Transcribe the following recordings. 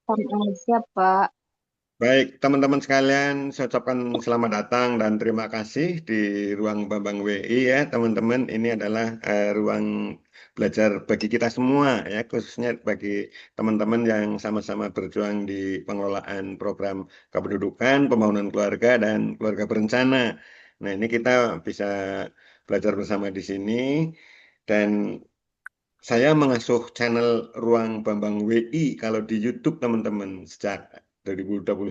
Aja, Pak. Baik, teman-teman sekalian, saya ucapkan selamat datang dan terima kasih di ruang Bambang WI ya, teman-teman. Ini adalah ruang belajar bagi kita semua ya, khususnya bagi teman-teman yang sama-sama berjuang di pengelolaan program kependudukan, pembangunan keluarga dan keluarga berencana. Nah, ini kita bisa belajar bersama di sini dan saya mengasuh channel Ruang Bambang WI kalau di YouTube teman-teman sejak 2021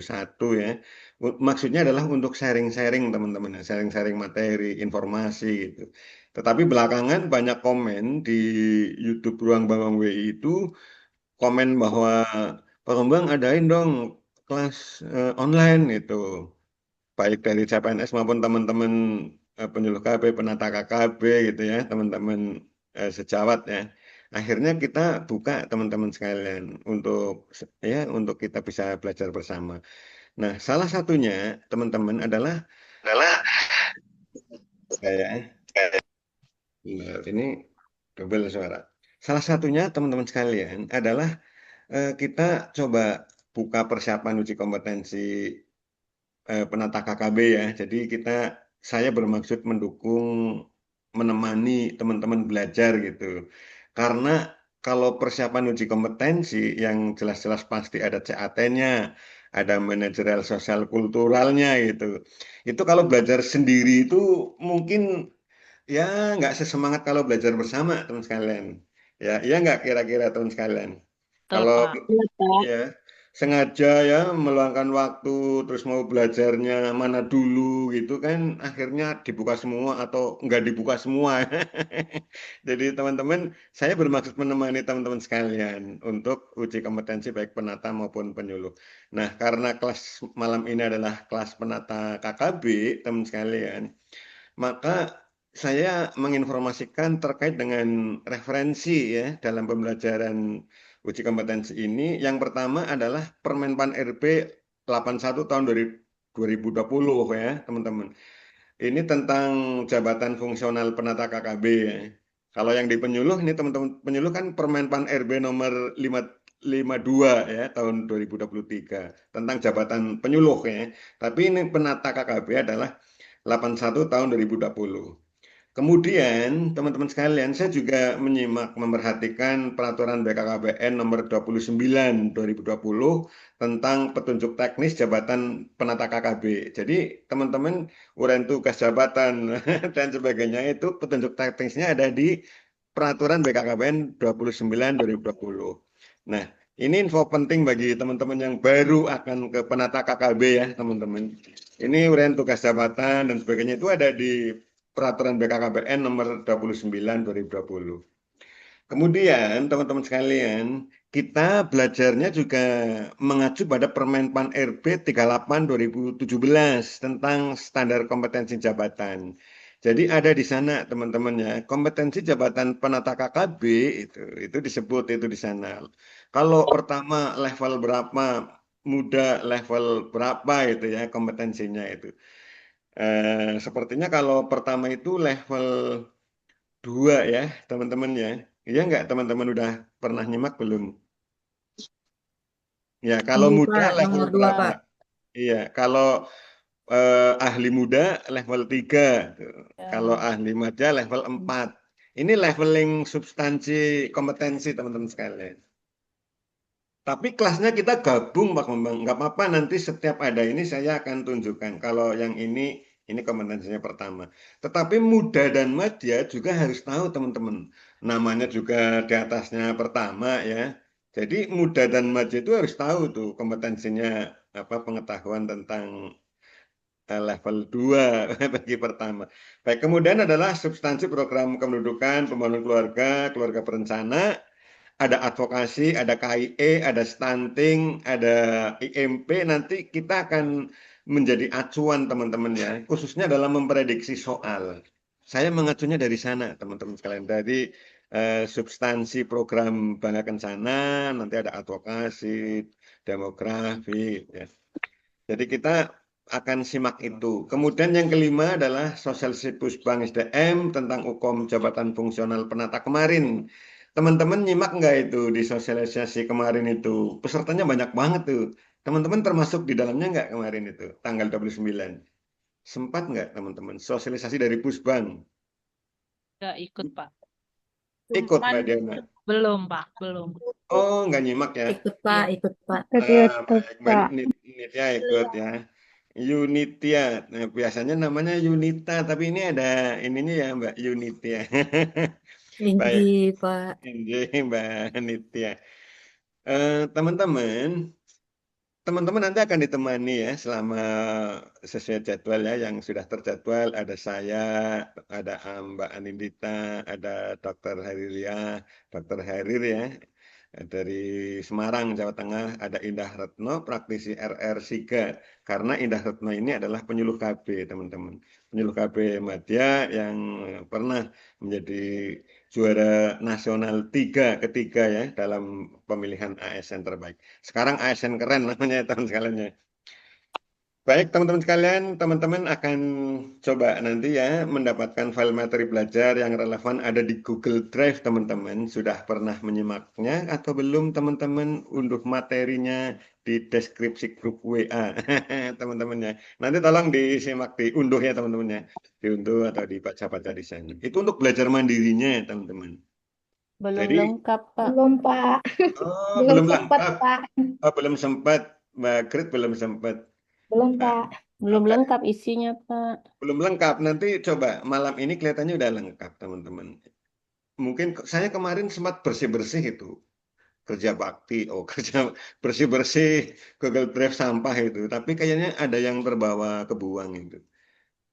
ya. Maksudnya adalah untuk sharing-sharing teman-teman, ya, sharing-sharing materi, informasi gitu. Tetapi belakangan banyak komen di YouTube Ruang Bambang WI itu komen bahwa Pak Bambang adain dong kelas online itu, baik dari CPNS maupun teman-teman penyuluh KB, penata KKB gitu ya, teman-teman sejawat ya. Akhirnya kita buka teman-teman sekalian untuk kita bisa belajar bersama. Nah, salah satunya teman-teman adalah Adalah saya ini double suara. Salah satunya teman-teman sekalian adalah kita coba buka persiapan uji kompetensi penata KKB ya. Jadi saya bermaksud mendukung, menemani teman-teman belajar gitu. Karena kalau persiapan uji kompetensi yang jelas-jelas pasti ada CAT-nya, ada manajerial sosial kulturalnya gitu. Itu kalau belajar sendiri itu mungkin ya nggak sesemangat kalau belajar bersama teman sekalian. Ya, iya nggak kira-kira teman sekalian. betul, Kalau Pak. Iya, Pak. ya sengaja ya meluangkan waktu terus mau belajarnya mana dulu gitu kan akhirnya dibuka semua atau nggak dibuka semua. Jadi teman-teman, saya bermaksud menemani teman-teman sekalian untuk uji kompetensi baik penata maupun penyuluh. Nah, karena kelas malam ini adalah kelas penata KKB teman sekalian, maka saya menginformasikan terkait dengan referensi ya dalam pembelajaran uji kompetensi ini. Yang pertama adalah Permenpan RB 81 tahun 2020 ya, teman-teman. Ini tentang jabatan fungsional penata KKB ya. Kalau yang di penyuluh ini teman-teman penyuluh kan Permenpan RB nomor 552 ya tahun 2023 tentang jabatan penyuluh ya. Tapi ini penata KKB adalah 81 tahun 2020. Kemudian, teman-teman sekalian, saya juga menyimak, memerhatikan peraturan BKKBN nomor 29 2020 tentang petunjuk teknis jabatan penata KKB. Jadi, teman-teman, uraian tugas jabatan dan sebagainya itu petunjuk teknisnya ada di peraturan BKKBN 29 2020. Nah, ini info penting bagi teman-teman yang baru akan ke penata KKB ya, teman-teman. Ini uraian tugas jabatan dan sebagainya itu ada di Peraturan BKKBN nomor 29 2020. Kemudian, teman-teman sekalian, kita belajarnya juga mengacu pada Permenpan RB 38 2017 tentang standar kompetensi jabatan. Jadi ada di sana teman-teman ya, kompetensi jabatan penata KKB itu disebut itu di sana. Kalau pertama level berapa, muda level berapa itu ya kompetensinya itu. Sepertinya kalau pertama itu level 2 ya, teman-teman ya. Iya nggak teman-teman udah pernah nyimak belum? Ya, kalau Iya, muda Pak. level Nomor 2, berapa? Pak. Iya, kalau ahli muda level 3. Tuh. Kalau Ya. ahli maja level 4. Ini leveling substansi kompetensi teman-teman sekalian. Tapi kelasnya kita gabung Pak Bambang. Nggak apa-apa nanti setiap ada ini saya akan tunjukkan. Kalau yang ini kompetensinya pertama. Tetapi muda dan madya juga harus tahu teman-teman. Namanya juga di atasnya pertama ya. Jadi muda dan madya itu harus tahu tuh kompetensinya apa pengetahuan tentang level 2 bagi pertama. Baik, kemudian adalah substansi program kependudukan, pembangunan keluarga, keluarga berencana, ada advokasi, ada KIE, ada stunting, ada IMP. Nanti kita akan menjadi acuan teman-teman ya, khususnya dalam memprediksi soal. Saya mengacunya dari sana, teman-teman sekalian. Dari substansi program Bangga Kencana, nanti ada advokasi, demografi. Ya. Jadi kita akan simak itu. Kemudian yang kelima adalah sosial situs Bank SDM tentang UKOM jabatan fungsional penata kemarin. Teman-teman nyimak nggak itu di sosialisasi kemarin itu? Pesertanya banyak banget tuh. Teman-teman termasuk di dalamnya nggak kemarin itu, tanggal 29? Sempat nggak teman-teman? Sosialisasi dari Pusbang. Nggak ikut, Pak. Ikut Cuman Mbak Diana. belum, Pak. Belum. Oh, nggak nyimak ya? Ikut Iya. Pak, ikut Pak. Ikut YouTube, Baik, Mbak Pak. Nitya ikut ya. Unitia, nah, biasanya namanya Yunita, tapi ini ada ininya ya Mbak Unitia. Baik, Inji Pak. ini Mbak Nitya. Teman-teman, teman-teman nanti akan ditemani ya selama sesuai jadwal ya yang sudah terjadwal. Ada saya, ada Mbak Anindita, ada Dokter Harilia, Dokter Harir ya dari Semarang, Jawa Tengah. Ada Indah Retno, praktisi RR Siga. Karena Indah Retno ini adalah penyuluh KB teman-teman. Penyuluh KB Madya yang pernah menjadi juara nasional ketiga ya dalam pemilihan ASN terbaik. Sekarang ASN keren namanya teman sekalian ya. Baik teman-teman sekalian, teman-teman akan coba nanti ya mendapatkan file materi belajar yang relevan ada di Google Drive teman-teman. Sudah pernah menyimaknya atau belum teman-teman unduh materinya di deskripsi grup WA teman-teman ya. Nanti tolong disimak, diunduh ya teman-teman ya. Diunduh atau dibaca-baca di sana. Itu untuk belajar mandirinya ya teman-teman. Belum Jadi, lengkap, Pak. Belum Pak, oh, belum belum sempat lengkap. Pak, Oh, belum sempat. Mbak Krit belum sempat. belum Nah, Pak. Belum Mbak, lengkap isinya, Pak. belum lengkap. Nanti coba malam ini kelihatannya udah lengkap, teman-teman. Mungkin saya kemarin sempat bersih-bersih itu. Kerja bakti, oh kerja bersih-bersih Google Drive sampah itu. Tapi kayaknya ada yang terbawa kebuang itu.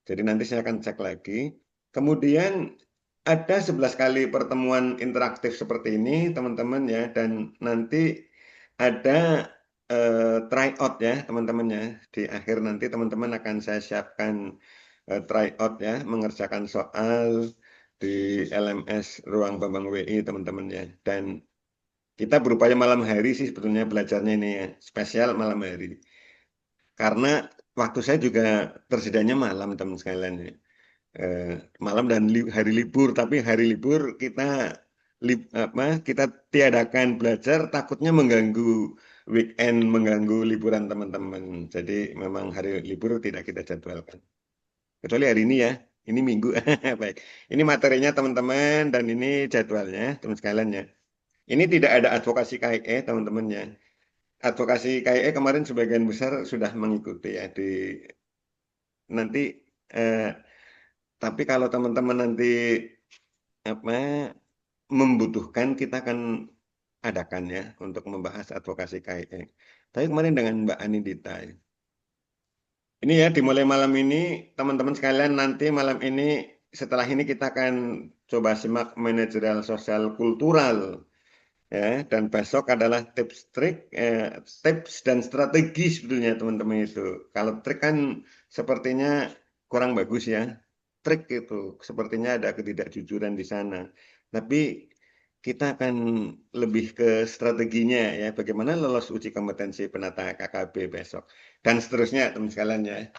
Jadi nanti saya akan cek lagi. Kemudian ada 11 kali pertemuan interaktif seperti ini, teman-teman ya. Dan nanti ada tryout ya, teman-teman ya. Di akhir nanti teman-teman akan saya siapkan tryout ya, mengerjakan soal di LMS Ruang Bambang WI, teman-teman ya. Dan kita berupaya malam hari sih sebetulnya belajarnya ini ya, spesial malam hari. Karena waktu saya juga tersedianya malam, teman sekalian ya. eh, Malam dan hari libur, tapi hari libur kita kita tiadakan belajar takutnya mengganggu weekend, mengganggu liburan teman-teman. Jadi memang hari libur tidak kita jadwalkan. Kecuali hari ini ya, ini Minggu. Baik, ini materinya teman-teman dan ini jadwalnya teman sekalian ya. Ini tidak ada advokasi KIE teman-teman ya. Advokasi KIE kemarin sebagian besar sudah mengikuti ya di nanti eh, tapi kalau teman-teman nanti apa membutuhkan kita akan adakan ya untuk membahas advokasi KIE. Tapi kemarin dengan Mbak Anindita. Ya. Ini ya dimulai malam ini teman-teman sekalian nanti malam ini setelah ini kita akan coba simak manajerial sosial kultural ya dan besok adalah tips dan strategi sebetulnya teman-teman itu. Kalau trik kan sepertinya kurang bagus ya. Trik itu sepertinya ada ketidakjujuran di sana. Tapi kita akan lebih ke strateginya ya, bagaimana lolos uji kompetensi penata KKB besok dan seterusnya teman sekalian ya.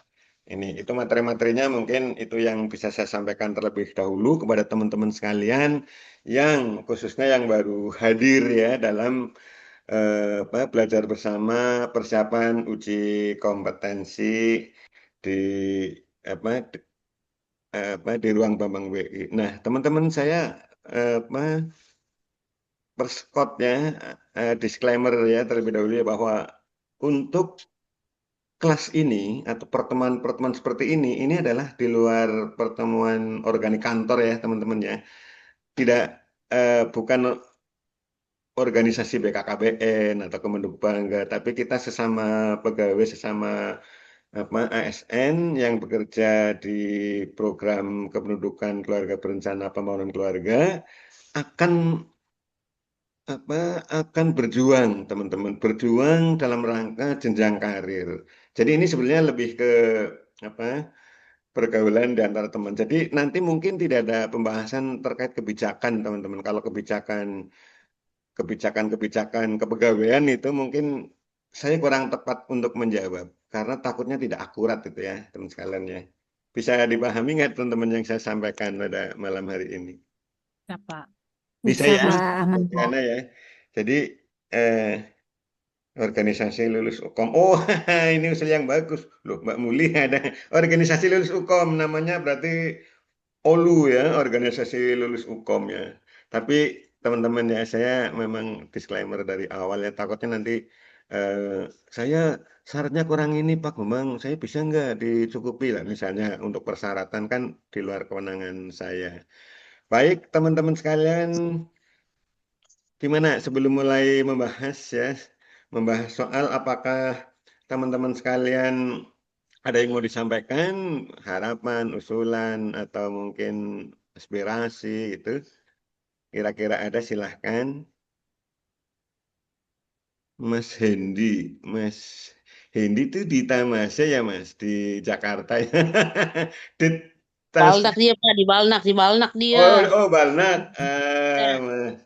Ini itu materi-materinya mungkin itu yang bisa saya sampaikan terlebih dahulu kepada teman-teman sekalian yang khususnya yang baru hadir ya dalam belajar bersama persiapan uji kompetensi di apa di ruang Bambang WI. Nah, teman-teman saya apa perskot ya disclaimer ya terlebih dahulu ya bahwa untuk kelas ini atau pertemuan-pertemuan seperti ini adalah di luar pertemuan organik kantor ya teman-teman ya. Tidak bukan organisasi BKKBN atau Kementerian Bangga, tapi kita sesama pegawai, sesama ASN yang bekerja di program kependudukan keluarga berencana pembangunan keluarga akan akan berjuang teman-teman berjuang dalam rangka jenjang karir. Jadi ini sebenarnya lebih ke apa pergaulan di antara teman. Jadi nanti mungkin tidak ada pembahasan terkait kebijakan teman-teman. Kalau kebijakan kepegawaian itu mungkin saya kurang tepat untuk menjawab karena takutnya tidak akurat itu ya teman sekalian ya. Bisa dipahami nggak teman-teman yang saya sampaikan pada malam hari ini? Ya, Pak. Bisa Bisa ya, Pak Ahmad. Diana ya. Jadi eh, organisasi lulus Ukom. Oh, ini usul yang bagus. Loh, Mbak Muli ada organisasi lulus Ukom namanya berarti OLU ya, organisasi lulus Ukom ya. Tapi teman-teman ya, saya memang disclaimer dari awal ya, takutnya nanti saya syaratnya kurang ini Pak Bambang, saya bisa nggak dicukupi lah misalnya untuk persyaratan kan di luar kewenangan saya. Baik teman-teman sekalian, gimana sebelum mulai membahas ya, membahas soal apakah teman-teman sekalian ada yang mau disampaikan, harapan, usulan, atau mungkin aspirasi gitu. Kira-kira ada silahkan. Mas Hendi, Mas Hendi itu di Tamasya ya Mas, di Jakarta ya. Di Tas, Balnak dia Pak, di Balnak dia. oh Balnak, Ya. Mas.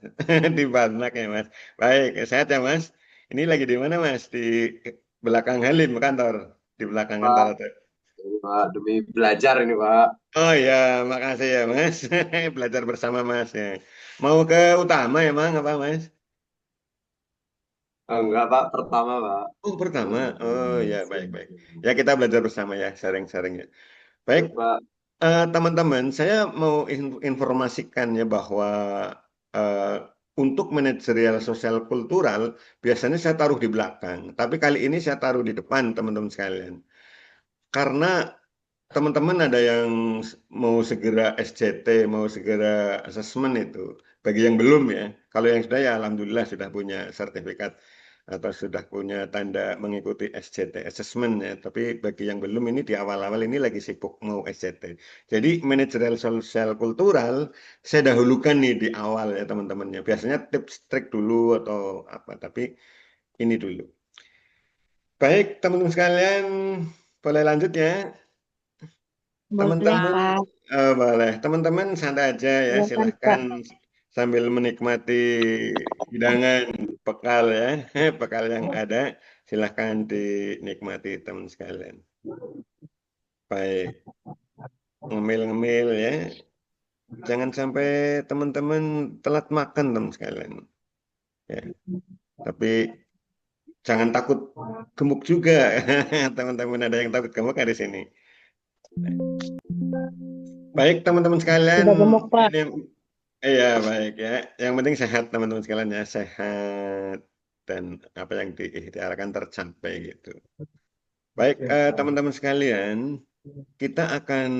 Di Balnak ya Mas. Baik, sehat ya Mas. Ini lagi di mana Mas? Di belakang Halim kantor, di belakang kantor. Pak, ini, Pak, demi belajar ini Pak. Oh ya, makasih ya Mas. Belajar bersama Mas ya. Mau ke utama emang apa Mas? Enggak Pak, pertama Pak. Oh pertama. Oh ya baik-baik. Ya kita belajar bersama ya, sharing-sharing ya. Baik, Baik, Pak. teman-teman, saya mau informasikan ya bahwa eh, untuk manajerial sosial kultural biasanya saya taruh di belakang, tapi kali ini saya taruh di depan teman-teman sekalian. Karena teman-teman ada yang mau segera SCT, mau segera asesmen itu. Bagi yang belum ya, kalau yang sudah ya alhamdulillah sudah punya sertifikat atau sudah punya tanda mengikuti SCT assessment ya. Tapi bagi yang belum ini di awal-awal ini lagi sibuk mau SCT. Jadi manajerial sosial kultural saya dahulukan nih di awal ya teman-temannya. Biasanya tips trik dulu atau apa, tapi ini dulu. Baik teman-teman sekalian, boleh lanjut ya. Boleh Teman-teman, Pak. boleh. Teman-teman santai aja ya, Silakan silahkan Pak. sambil menikmati hidangan bekal ya, bekal yang ada, silahkan dinikmati teman sekalian. Baik, ngemil-ngemil ya. Jangan sampai teman-teman telat makan teman sekalian. Ya, tapi jangan takut gemuk juga. Teman-teman ada yang takut gemuk ada di sini. Baik teman-teman sekalian, Tidak gemuk, Pak. ini iya baik ya. Yang penting sehat teman-teman sekalian ya, sehat dan apa yang diikhtiarkan tercapai gitu. Baik teman-teman sekalian, kita akan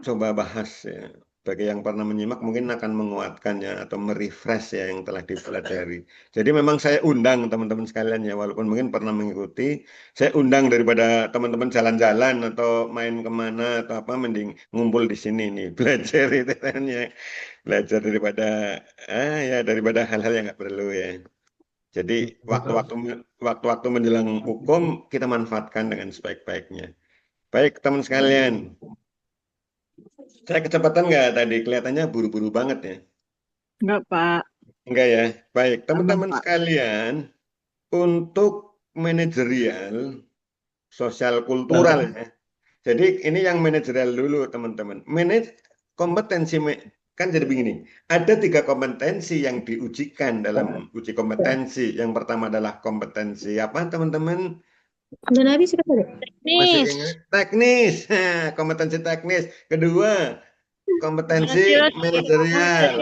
coba bahas ya. Bagi yang pernah menyimak mungkin akan menguatkan ya atau merefresh ya yang telah dipelajari. Jadi memang saya undang teman-teman sekalian ya, walaupun mungkin pernah mengikuti, saya undang daripada teman-teman jalan-jalan atau main kemana atau apa, mending ngumpul di sini nih belajar itu kan ya. Belajar daripada ya daripada hal-hal yang nggak perlu ya. Jadi waktu-waktu menjelang hukum kita manfaatkan dengan sebaik-baiknya. Baik teman sekalian, saya kecepatan nggak tadi? Kelihatannya buru-buru banget ya. Enggak Pak. Enggak ya. Baik Aman teman-teman Pak. sekalian, untuk manajerial sosial kultural ya. Jadi ini yang manajerial dulu teman-teman. Kompetensi kan jadi begini. Ada 3 kompetensi yang diujikan dalam uji kompetensi. Yang pertama adalah kompetensi apa teman-teman? Udah habis sudah tadi? Masih Teknis. ingat? Teknis. Kompetensi teknis. Kedua, kompetensi manajerial.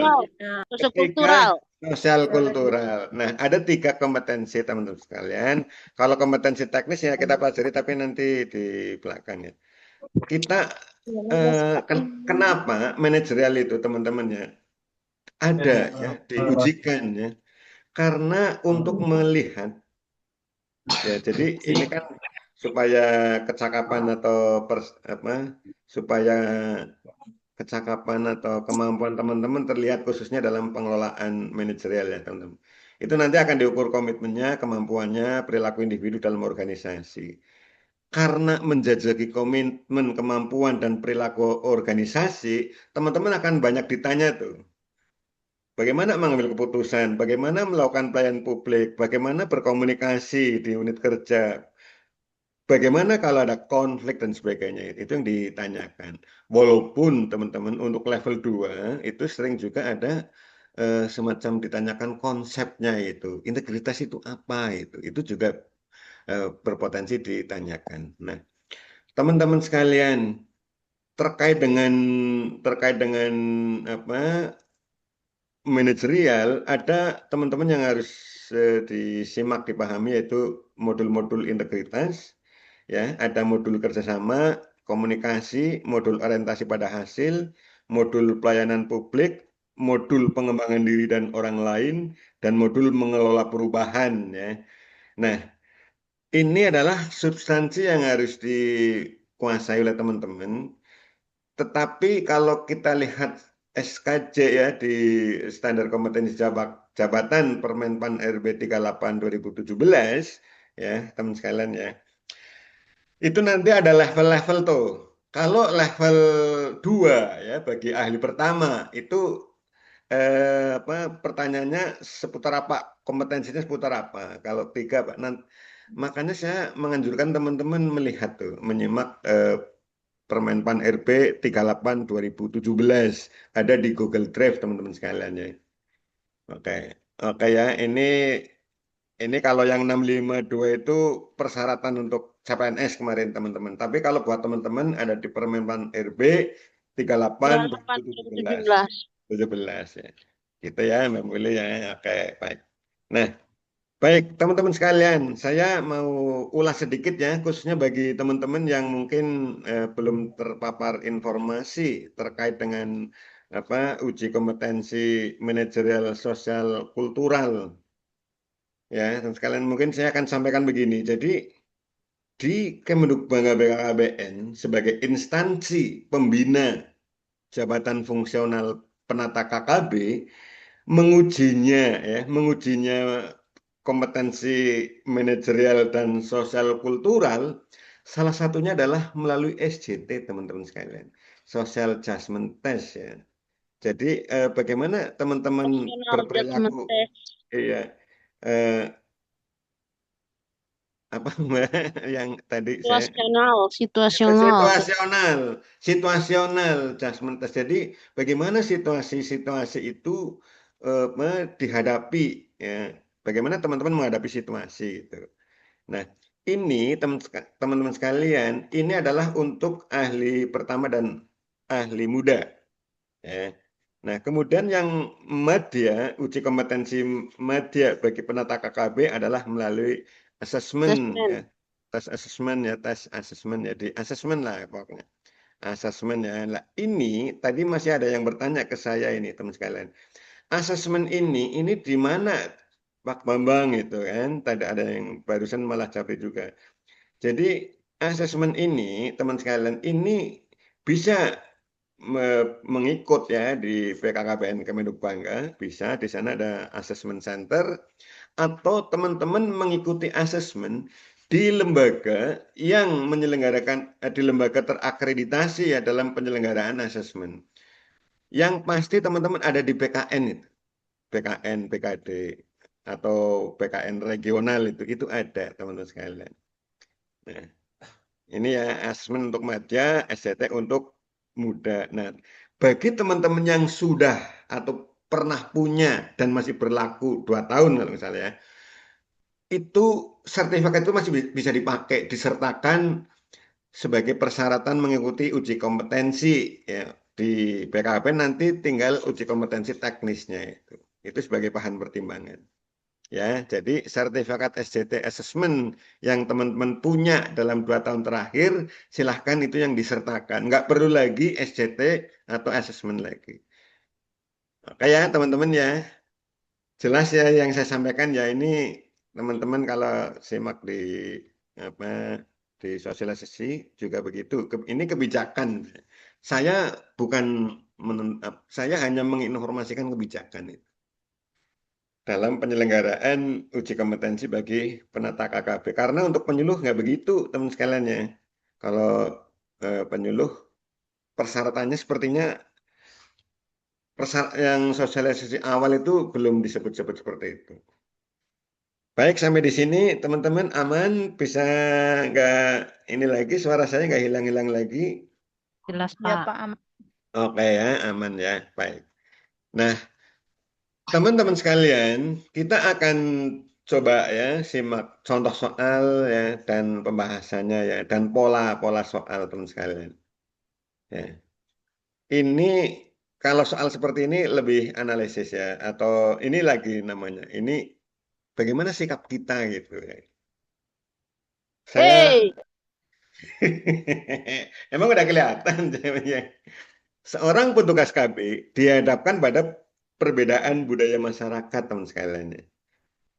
Sosiokultural. Ketiga, sosial kultural. Nah, ada 3 kompetensi teman-teman sekalian. Kalau kompetensi teknis ya kita pelajari tapi nanti di belakang ya. Kita kenapa manajerial itu teman-teman ya ada ya diujikan ya karena untuk melihat ya jadi ini kan supaya kecakapan atau supaya kecakapan atau kemampuan teman-teman terlihat khususnya dalam pengelolaan manajerial ya teman-teman. Itu nanti akan diukur komitmennya, kemampuannya, perilaku individu dalam organisasi. Karena menjajaki komitmen, kemampuan, dan perilaku organisasi, teman-teman akan banyak ditanya tuh. Bagaimana mengambil keputusan, bagaimana melakukan pelayanan publik, bagaimana berkomunikasi di unit kerja, bagaimana kalau ada konflik dan sebagainya, itu yang ditanyakan. Walaupun teman-teman untuk level 2 itu sering juga ada semacam ditanyakan konsepnya itu, integritas itu apa itu juga berpotensi ditanyakan. Nah, teman-teman sekalian, terkait dengan apa manajerial, ada teman-teman yang harus disimak, dipahami, yaitu modul-modul integritas, ya, ada modul kerjasama, komunikasi, modul orientasi pada hasil, modul pelayanan publik, modul pengembangan diri dan orang lain, dan modul mengelola perubahan, ya. Nah, ini adalah substansi yang harus dikuasai oleh teman-teman. Tetapi kalau kita lihat SKJ ya di Standar Kompetensi Jabatan Permenpan RB 38 2017 ya teman sekalian ya. Itu nanti ada level-level tuh. Kalau level 2 ya bagi ahli pertama itu pertanyaannya seputar apa, kompetensinya seputar apa. Kalau 3 Pak, makanya saya menganjurkan teman-teman melihat tuh, menyimak Permenpan RB 38 2017 ada di Google Drive teman-teman sekalian ya. Oke. Oke ya, ini kalau yang 652 itu persyaratan untuk CPNS kemarin teman-teman. Tapi kalau buat teman-teman ada di Permenpan RB 38 2017. 17 ya. Gitu ya, Mbak Muli ya. Oke, baik. Nah, baik, teman-teman sekalian, saya mau ulas sedikit ya, khususnya bagi teman-teman yang mungkin belum terpapar informasi terkait dengan uji kompetensi manajerial sosial kultural. Ya, teman sekalian, mungkin saya akan sampaikan begini. Jadi, di Kemendikbud BKKBN sebagai instansi pembina jabatan fungsional penata KKB, mengujinya kompetensi manajerial dan sosial kultural, salah satunya adalah melalui SJT, teman-teman sekalian, Social Judgment Test ya. Jadi bagaimana teman-teman berperilaku, iya, apa Mbak, yang tadi saya situasional judgment test. Jadi bagaimana situasi-situasi itu dihadapi ya. Bagaimana teman-teman menghadapi situasi itu. Nah, ini teman-teman sekalian, ini adalah untuk ahli pertama dan ahli muda ya. Nah, kemudian yang media, uji kompetensi media bagi penata KKB adalah melalui asesmen ya. Tes asesmen ya, di asesmen lah pokoknya. Asesmen ya. Nah, ini tadi masih ada yang bertanya ke saya ini, teman sekalian. Asesmen ini di mana Pak Bambang itu kan? Tadi ada yang barusan malah capek juga. Jadi asesmen ini, teman sekalian, ini bisa mengikut ya di BKKBN Kemendikbud, bisa di sana ada assessment center, atau teman-teman mengikuti asesmen di lembaga yang menyelenggarakan, di lembaga terakreditasi ya dalam penyelenggaraan asesmen. Yang pasti teman-teman ada di PKN itu, PKN, PKD, atau PKN regional itu ada teman-teman sekalian. Nah, ini ya asesmen untuk media, SCT untuk muda. Nah, bagi teman-teman yang sudah atau pernah punya dan masih berlaku 2 tahun kalau misalnya, itu sertifikat itu masih bisa dipakai, disertakan sebagai persyaratan mengikuti uji kompetensi ya. Di BKKP nanti tinggal uji kompetensi teknisnya itu sebagai bahan pertimbangan. Ya, jadi sertifikat SJT assessment yang teman-teman punya dalam 2 tahun terakhir, silahkan itu yang disertakan. Nggak perlu lagi SJT atau assessment lagi. Oke ya teman-teman ya. Jelas ya yang saya sampaikan ya, ini teman-teman kalau simak apa di sosialisasi juga begitu. Ini kebijakan. Saya bukan saya hanya menginformasikan kebijakan itu dalam penyelenggaraan uji kompetensi bagi penata KKB. Karena untuk penyuluh nggak begitu, teman sekalian ya. Kalau penyuluh persyaratannya sepertinya yang sosialisasi awal itu belum disebut-sebut seperti itu. Baik, sampai di sini teman-teman aman, bisa nggak ini lagi, suara saya nggak hilang-hilang lagi. Jelas, Ya, Pak. Pak. Oke ya, aman ya, baik. Nah, teman-teman sekalian, kita akan coba ya simak contoh soal ya dan pembahasannya ya dan pola-pola soal teman sekalian. Ya. Ini kalau soal seperti ini lebih analisis ya atau ini lagi namanya. Ini bagaimana sikap kita gitu ya. Saya Hei, emang udah kelihatan jawabnya. Seorang petugas KB dihadapkan pada perbedaan budaya masyarakat teman sekalian ya.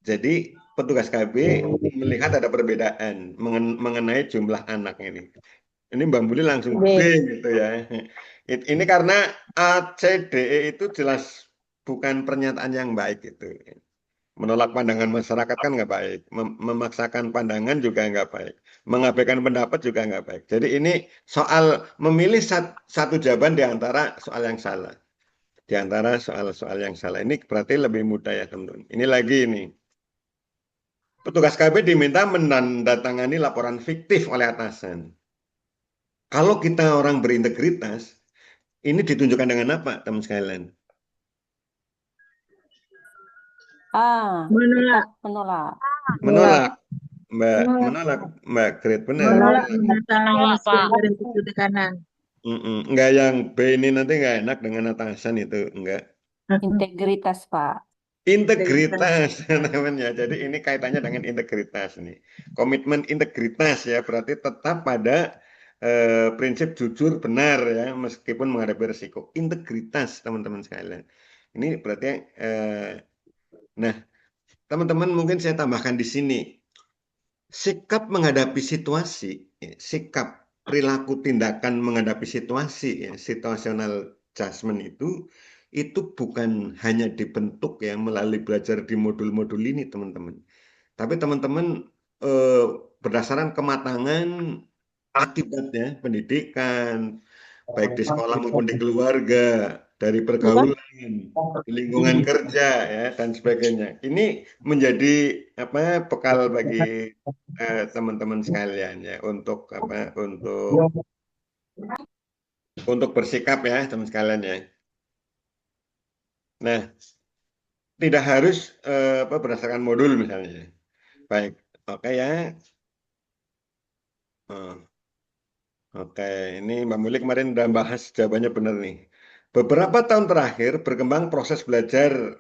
Jadi petugas KB melihat ada perbedaan mengenai jumlah anak ini. Ini Mbak Muli langsung B gitu ya. Ini karena ACDE itu jelas bukan pernyataan yang baik gitu. Menolak pandangan masyarakat kan nggak baik. Memaksakan pandangan juga nggak baik. Mengabaikan pendapat juga nggak baik. Jadi ini soal memilih satu jawaban di antara soal yang salah. Di antara soal-soal yang salah. Ini berarti lebih mudah ya teman-teman. Ini lagi ini. Petugas KB diminta menandatangani laporan fiktif oleh atasan. Kalau kita orang berintegritas, ini ditunjukkan dengan apa, teman sekalian? Menolak. Menolak. Menolak, Menolak. menolak, Mbak Gret, benar. Menolak Menolak. pernyataan Menolak, Pak. dari buku tekanan. Enggak yang B ini nanti nggak enak dengan atasan itu, enggak. Integritas, Pak. Integritas, namanya. Jadi ini kaitannya dengan integritas nih. Komitmen integritas ya, berarti tetap pada prinsip jujur benar ya, meskipun menghadapi risiko. Integritas, teman-teman sekalian. Ini berarti, nah, teman-teman mungkin saya tambahkan di sini. Sikap menghadapi situasi, sikap perilaku tindakan menghadapi situasi, ya, situational judgment itu bukan hanya dibentuk ya melalui belajar di modul-modul ini teman-teman. Tapi teman-teman berdasarkan kematangan akibatnya pendidikan, baik di sekolah maupun di keluarga, dari pergaulan, di lingkungan kerja ya dan sebagainya. Ini menjadi apa bekal bagi teman-teman sekalian ya untuk apa untuk bersikap ya teman sekalian ya. Nah, tidak harus berdasarkan modul misalnya. Baik, oke ya. Oke, ini Mbak Muli kemarin udah bahas jawabannya benar nih. Beberapa tahun terakhir berkembang proses belajar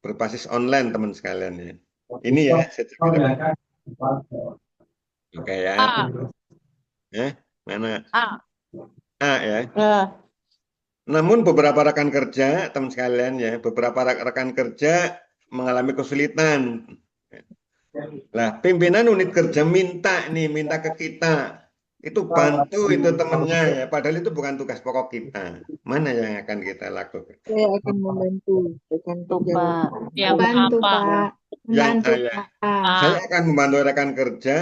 berbasis online teman sekalian ya. Ini ya, saya ceritakan. Oke ya. Mana? A. A ya. Namun beberapa rekan kerja, teman sekalian ya, beberapa rekan kerja mengalami kesulitan. Nah, pimpinan unit kerja minta ke kita. Itu bantu itu temennya ya, padahal itu bukan tugas pokok kita. Mana yang akan kita lakukan? Saya akan membantu rekan kerja. Pak. Yang Bantu, apa? Pak. Yang Bantu, ya. Pak. Saya akan membantu rekan kerja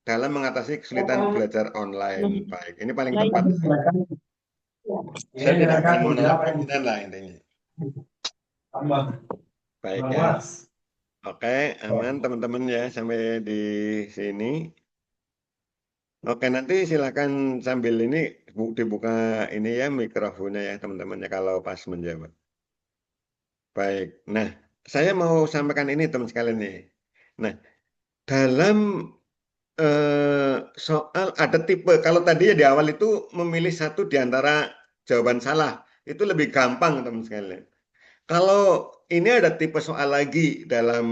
dalam mengatasi kesulitan belajar online. Baik, ini paling tepat. Saya tidak akan menolak pimpinan lah intinya. Baik ya. Oke, aman teman-teman ya sampai di sini. Oke, nanti silakan sambil ini dibuka ini ya mikrofonnya ya teman-temannya kalau pas menjawab. Baik, nah saya mau sampaikan ini teman sekalian nih. Nah, dalam soal ada tipe, kalau tadi ya di awal itu memilih satu di antara jawaban salah, itu lebih gampang teman sekalian. Kalau ini ada tipe soal lagi dalam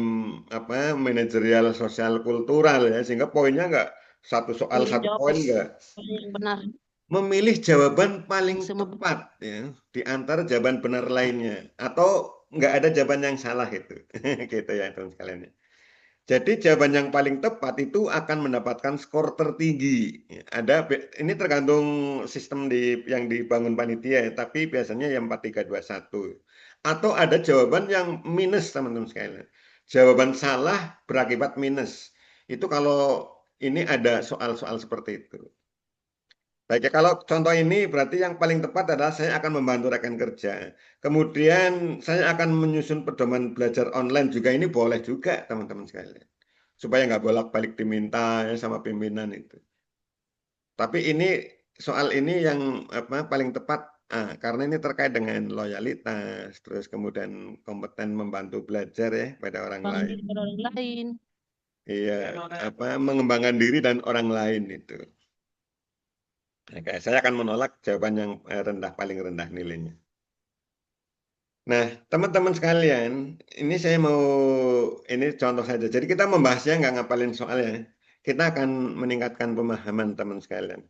apa manajerial sosial kultural ya, sehingga poinnya enggak satu soal Pilih satu jawab poin enggak. benar. Memilih jawaban paling Semua. tepat ya di antara jawaban benar lainnya atau enggak ada jawaban yang salah itu. Gitu ya teman sekalian. Jadi jawaban yang paling tepat itu akan mendapatkan skor tertinggi. Ada ini tergantung sistem yang dibangun panitia ya, tapi biasanya yang 4, 3, 2, 1. Atau ada jawaban yang minus teman-teman sekalian. Jawaban salah berakibat minus. Itu kalau ini ada soal-soal seperti itu. Baik ya, kalau contoh ini berarti yang paling tepat adalah saya akan membantu rekan kerja. Kemudian saya akan menyusun pedoman belajar online juga, ini boleh juga teman-teman sekalian. Supaya nggak bolak-balik diminta ya, sama pimpinan itu. Tapi ini soal ini yang apa paling tepat Karena ini terkait dengan loyalitas, terus kemudian kompeten membantu belajar ya pada orang Bang lain. diri pada orang lain. Iya, mengembangkan diri dan orang lain itu. Oke, saya akan menolak jawaban yang rendah, paling rendah nilainya. Nah, teman-teman sekalian, ini saya mau, ini contoh saja. Jadi kita membahasnya nggak ngapalin soalnya. Kita akan meningkatkan pemahaman teman sekalian.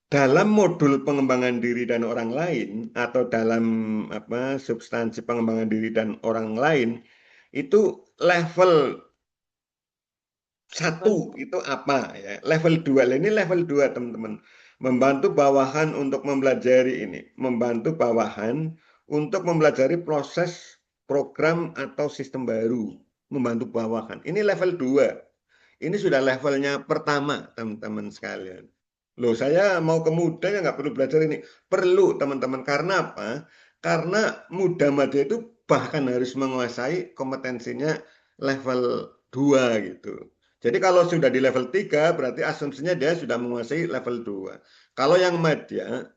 Dalam modul pengembangan diri dan orang lain, atau dalam substansi pengembangan diri dan orang lain, itu level 1 itu apa ya? Level 2, ini level 2 teman-teman. Membantu bawahan untuk mempelajari ini. Membantu bawahan untuk mempelajari proses program atau sistem baru. Membantu bawahan. Ini level 2. Ini sudah levelnya pertama teman-teman sekalian. Loh, saya mau ke muda ya nggak perlu belajar ini. Perlu teman-teman. Karena apa? Karena muda madya itu bahkan harus menguasai kompetensinya level 2 gitu. Jadi kalau sudah di level 3 berarti asumsinya dia sudah menguasai level 2. Kalau yang madya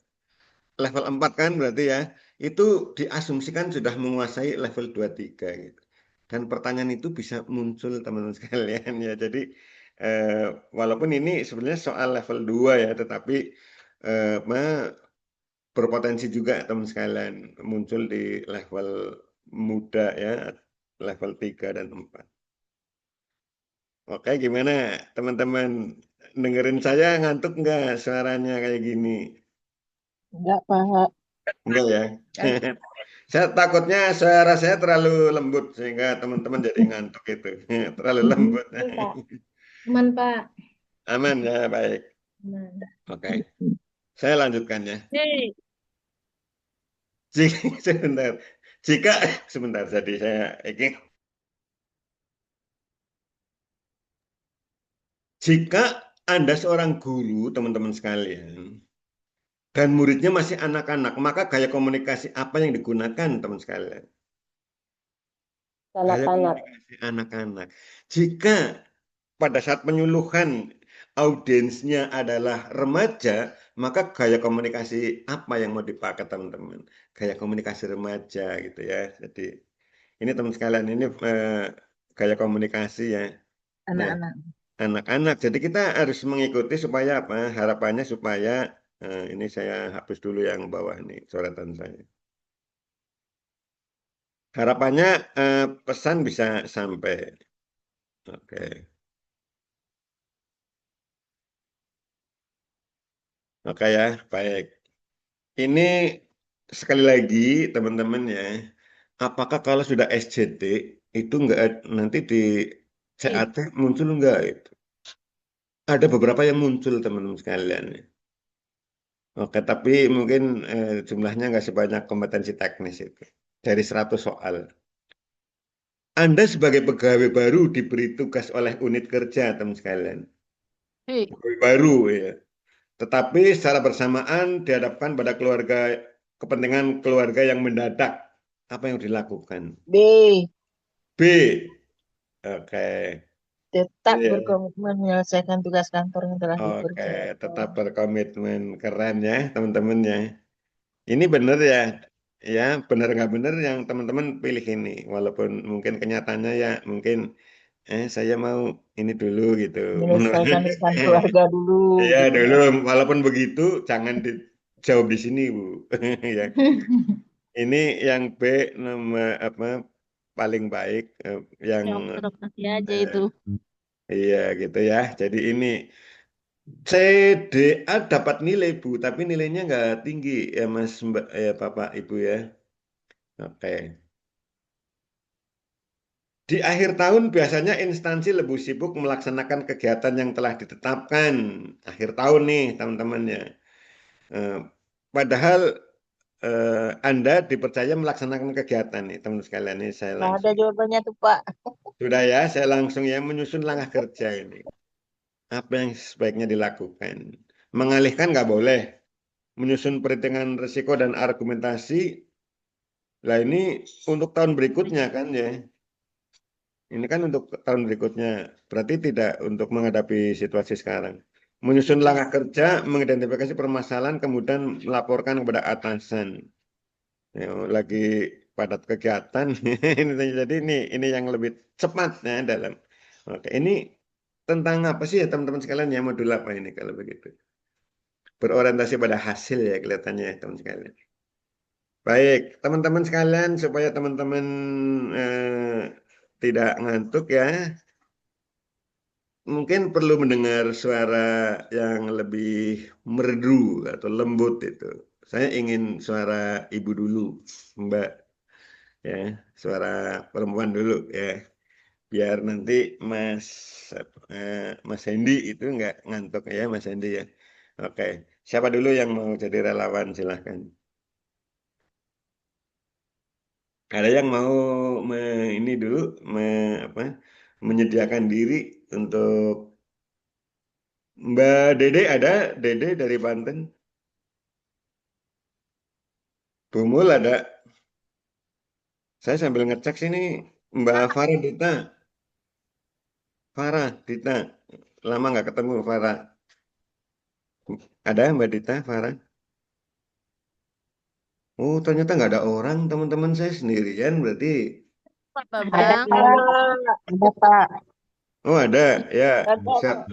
level 4 kan berarti ya itu diasumsikan sudah menguasai level 2-3 gitu. Dan pertanyaan itu bisa muncul teman-teman sekalian ya. Jadi walaupun ini sebenarnya soal level 2 ya, tetapi berpotensi juga teman sekalian muncul di level muda ya, level 3 dan 4. Oke, gimana teman-teman? Dengerin saya ngantuk nggak suaranya kayak gini? Enggak, Pak. Enggak ya? Saya takutnya suara saya terlalu lembut sehingga teman-teman jadi ngantuk itu. Terlalu lembut. Pak. Aman, Pak. Aman ya, baik. Aman. Oke. Saya lanjutkan ya. Hei, Sebentar. Jika sebentar jadi saya jika Anda seorang guru, teman-teman sekalian, dan muridnya masih anak-anak, maka gaya komunikasi apa yang digunakan, teman sekalian? Gaya Anak-anak. komunikasi anak-anak. Jika pada saat penyuluhan audiensnya adalah remaja, maka gaya komunikasi apa yang mau dipakai, teman-teman? Gaya komunikasi remaja gitu ya. Jadi ini teman sekalian, ini gaya komunikasi ya. Nah, Anak-anak. anak-anak. Jadi kita harus mengikuti supaya apa? Harapannya supaya ini saya hapus dulu yang bawah nih coretan saya. Harapannya pesan bisa sampai. Oke. Oke ya, baik. Ini sekali lagi teman-teman ya. Apakah kalau sudah SJT itu enggak nanti di CAT muncul enggak itu? Ada beberapa yang muncul teman-teman sekalian. Oke, tapi mungkin jumlahnya nggak sebanyak kompetensi teknis itu. Dari 100 soal. Anda sebagai pegawai baru diberi tugas oleh unit kerja, teman sekalian. hei, Pegawai baru ya. Tetapi secara bersamaan dihadapkan pada kepentingan keluarga yang mendadak. Apa yang dilakukan? B. B. Oke. Tetap Iya. berkomitmen menyelesaikan tugas kantor yang telah Oke, dikerjakan. tetap berkomitmen. Keren ya, teman-teman ya. Ini benar ya, ya benar nggak benar yang teman-teman pilih ini, walaupun mungkin kenyataannya ya mungkin saya mau ini dulu gitu. Menyelesaikan urusan keluarga dulu. Iya Gitu dulu, ya. walaupun begitu jangan dijawab di sini Bu. Ya, ini yang B nama apa paling baik yang yang serap nanti aja eh, itu. iya gitu ya. Jadi ini CDA dapat nilai Bu, tapi nilainya nggak tinggi ya Mas Mbak ya Bapak Ibu ya. Oke. Di akhir tahun biasanya instansi lebih sibuk melaksanakan kegiatan yang telah ditetapkan. Akhir tahun nih teman-teman ya. Eh, Padahal Anda dipercaya melaksanakan kegiatan nih teman sekalian ini saya Nah, ada langsung. jawabannya tuh, Pak. Sudah ya, saya langsung ya menyusun langkah kerja ini. Apa yang sebaiknya dilakukan? Mengalihkan nggak boleh. Menyusun perhitungan risiko dan argumentasi. Lah ini untuk tahun berikutnya kan ya. Ini kan untuk tahun berikutnya, berarti tidak untuk menghadapi situasi sekarang. Menyusun langkah kerja, mengidentifikasi permasalahan, kemudian melaporkan kepada atasan. Ya, lagi padat kegiatan. Jadi ini yang lebih cepat ya dalam. Oke, ini tentang apa sih ya teman-teman sekalian ya, modul apa ini kalau begitu? Berorientasi pada hasil ya kelihatannya ya teman sekalian. Baik, teman-teman sekalian supaya teman-teman tidak ngantuk ya, mungkin perlu mendengar suara yang lebih merdu atau lembut itu. Saya ingin suara ibu dulu, Mbak, ya, suara perempuan dulu ya, biar nanti Mas Hendy itu nggak ngantuk ya, Mas Hendy ya. Oke, siapa dulu yang mau jadi relawan silahkan. Ada yang mau ini dulu apa, menyediakan diri untuk Mbak Dede ada, Dede dari Banten. Bumul ada. Saya sambil ngecek sini Mbak Farah Dita. Farah Dita. Lama nggak ketemu Farah. Ada Mbak Dita, Farah? Oh, ternyata nggak ada orang, teman-teman saya sendirian berarti. Pak Ada Bambang. Pak. Ada Pak. Oh, ada. Ya, Ada,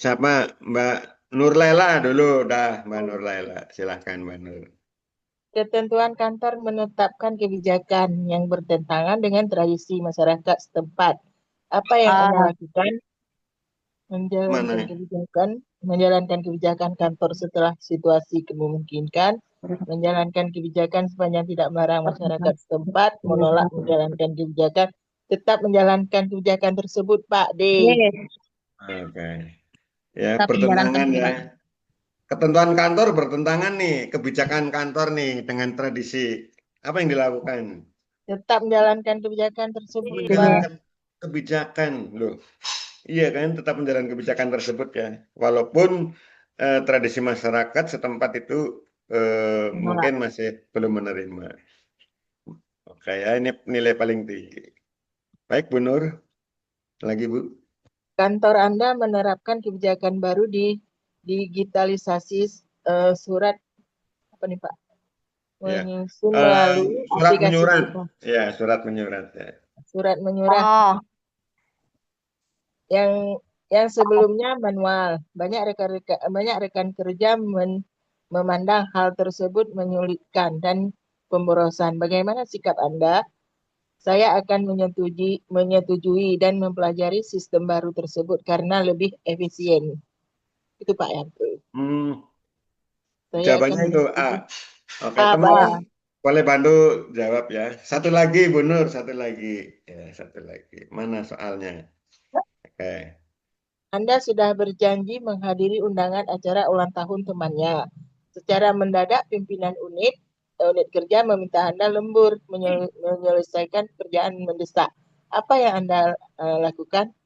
siapa? Mbak Nurlela dulu. Dah, Mbak Nurlela. Silahkan, Mbak Nur. Ketentuan kantor menetapkan kebijakan yang bertentangan dengan tradisi masyarakat setempat. Apa yang Anda lakukan? Menjalankan kebijakan kantor setelah situasi memungkinkan, menjalankan kebijakan sepanjang tidak melarang masyarakat setempat, menolak menjalankan kebijakan, tetap menjalankan kebijakan tersebut, Pak D. Oke. Ya, Tetap bertentangan menjalankan ya. Ketentuan kantor bertentangan nih, kebijakan kantor nih dengan tradisi. Apa yang dilakukan? Tetap menjalankan kebijakan tersebut, Pak. Menjalankan kebijakan, loh. Iya kan, tetap menjalankan kebijakan tersebut ya. Walaupun tradisi masyarakat setempat itu mungkin masih belum menerima. Oke ya, ini nilai paling tinggi. Baik, Bu Nur. Lagi, Bu. Kantor Anda menerapkan kebijakan baru di digitalisasi surat apa nih Pak? Ya. Menyusun melalui Surat aplikasi menyurat. kita. Ya, surat menyurat ya. Surat menyurat yang sebelumnya manual. Banyak rekan kerja memandang hal tersebut menyulitkan dan pemborosan. Bagaimana sikap Anda? Saya akan menyetujui dan mempelajari sistem baru tersebut karena lebih efisien. Itu Pak Yanto. Saya Jawabannya akan itu A. Oke, A, teman-teman Pak. boleh bantu jawab ya. Satu lagi, Bu Nur, satu lagi. Ya, satu lagi. Mana soalnya? Oke. Anda sudah berjanji menghadiri undangan acara ulang tahun temannya. Secara mendadak pimpinan unit kerja meminta Anda lembur menyelesaikan pekerjaan mendesak. Apa yang Anda lakukan?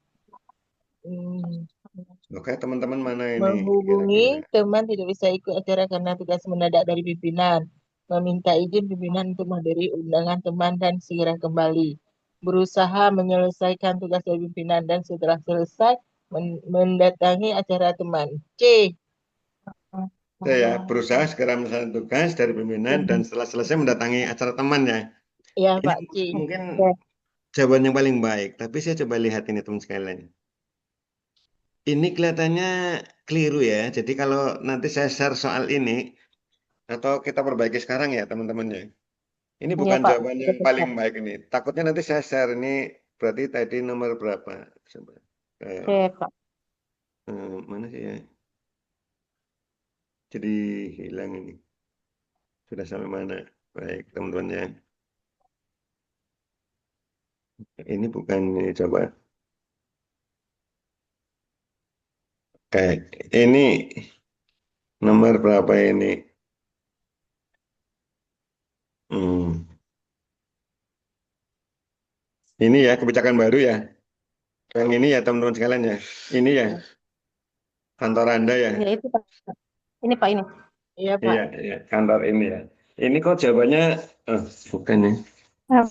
Oke, teman-teman mana ini Menghubungi kira-kira? teman tidak bisa ikut acara karena tugas mendadak dari pimpinan. Meminta izin pimpinan untuk menghadiri undangan teman dan segera kembali. Berusaha menyelesaikan tugas dari pimpinan dan setelah selesai mendatangi acara teman. C. Saya berusaha segera menyelesaikan tugas dari pimpinan dan setelah selesai mendatangi acara teman ya. Ya, Ini Pak C. mungkin jawaban yang paling baik, tapi saya coba lihat ini teman sekalian. Ini kelihatannya keliru ya. Jadi kalau nanti saya share soal ini atau kita perbaiki sekarang ya teman-teman ya. Ini Iya, bukan Pak. jawaban yang paling baik ini. Takutnya nanti saya share ini berarti tadi nomor berapa? Coba. Oke, Pak. Mana sih ya? Jadi hilang ini. Sudah sampai mana? Baik, teman-teman ya. Ini bukan ini coba. Oke, ini nomor berapa ini? Ini ya kebijakan baru ya. Yang ini ya teman-teman sekalian ya. Ini ya kantor Anda ya. Ya, itu, Pak. Ini, Pak, ini. Iya, Pak. Iya, iya, kantor ini ya. Ini kok jawabannya bukan ya.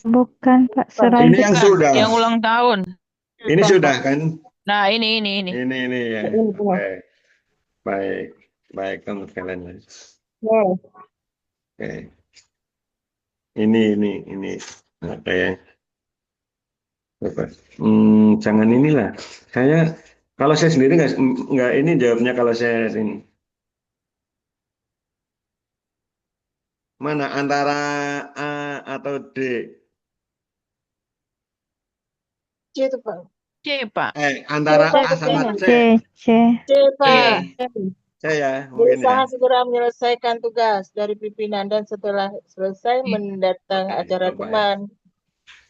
Bukan Pak, Ini yang Bukan, sudah. yang ulang tahun. Ini sudah kan? Nah, ini. Ini ya. Ini. Oke. baik, baik teman sekalian. Ye. Oke, ini. Oke, Bapak. Jangan inilah. Kalau saya sendiri nggak ini jawabnya kalau saya ini. Mana antara A atau D? C itu Pak. C, Pak. Antara C, A sama Pak. C. C. C Pak. C ya, mungkin ya. Berusaha segera menyelesaikan tugas dari pimpinan dan setelah selesai mendatang Oke, acara baik. teman.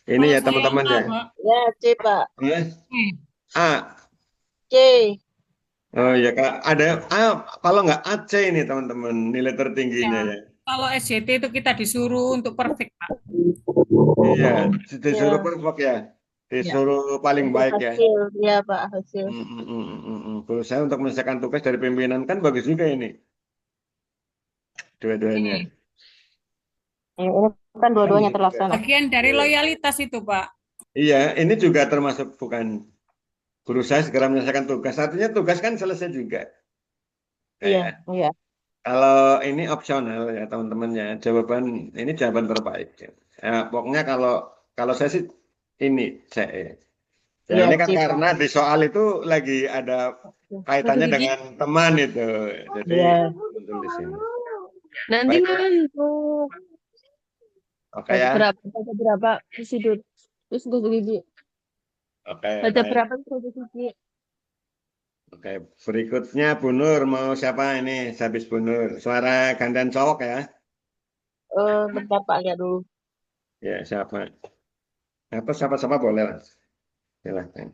Ini ya teman-teman ya. Ya, C Pak. A. C. Oh ya Kak, ada A. Kalau nggak AC ini teman-teman nilai tertingginya ya. Kalau SJT itu kita disuruh untuk perfect, Pak. Iya, disuruh Ya. perfect ya. Disuruh paling baik ya. Hasil, ya Pak, hasil. Berusaha untuk menyelesaikan tugas dari pimpinan kan bagus juga ini. Dua-duanya. Ini kan dua-duanya terlaksana. Bagian dari loyalitas itu, Pak. Iya, ini juga termasuk bukan berusaha segera menyelesaikan tugas. Artinya tugas kan selesai juga. Iya. Iya. Kalau ini opsional ya teman-teman ya. Ini jawaban terbaik ya. Pokoknya kalau saya sih ini CE. Ya, Iya, ini kan C, Pak. karena di soal itu lagi ada kaitannya dengan teman itu. Jadi Iya. muncul di sini. Nanti Baik. ngantuk. Oke ya. Baca berapa tidur. Terus gue gigi. Oke. Baca Baik. berapa terus gigi. Oke, berikutnya Bu Nur mau siapa ini? Habis Bu Nur. Suara gantian cowok ya. Bentar Pak, lihat dulu. Ya, siapa? Atau siapa-siapa boleh lah. Silahkan.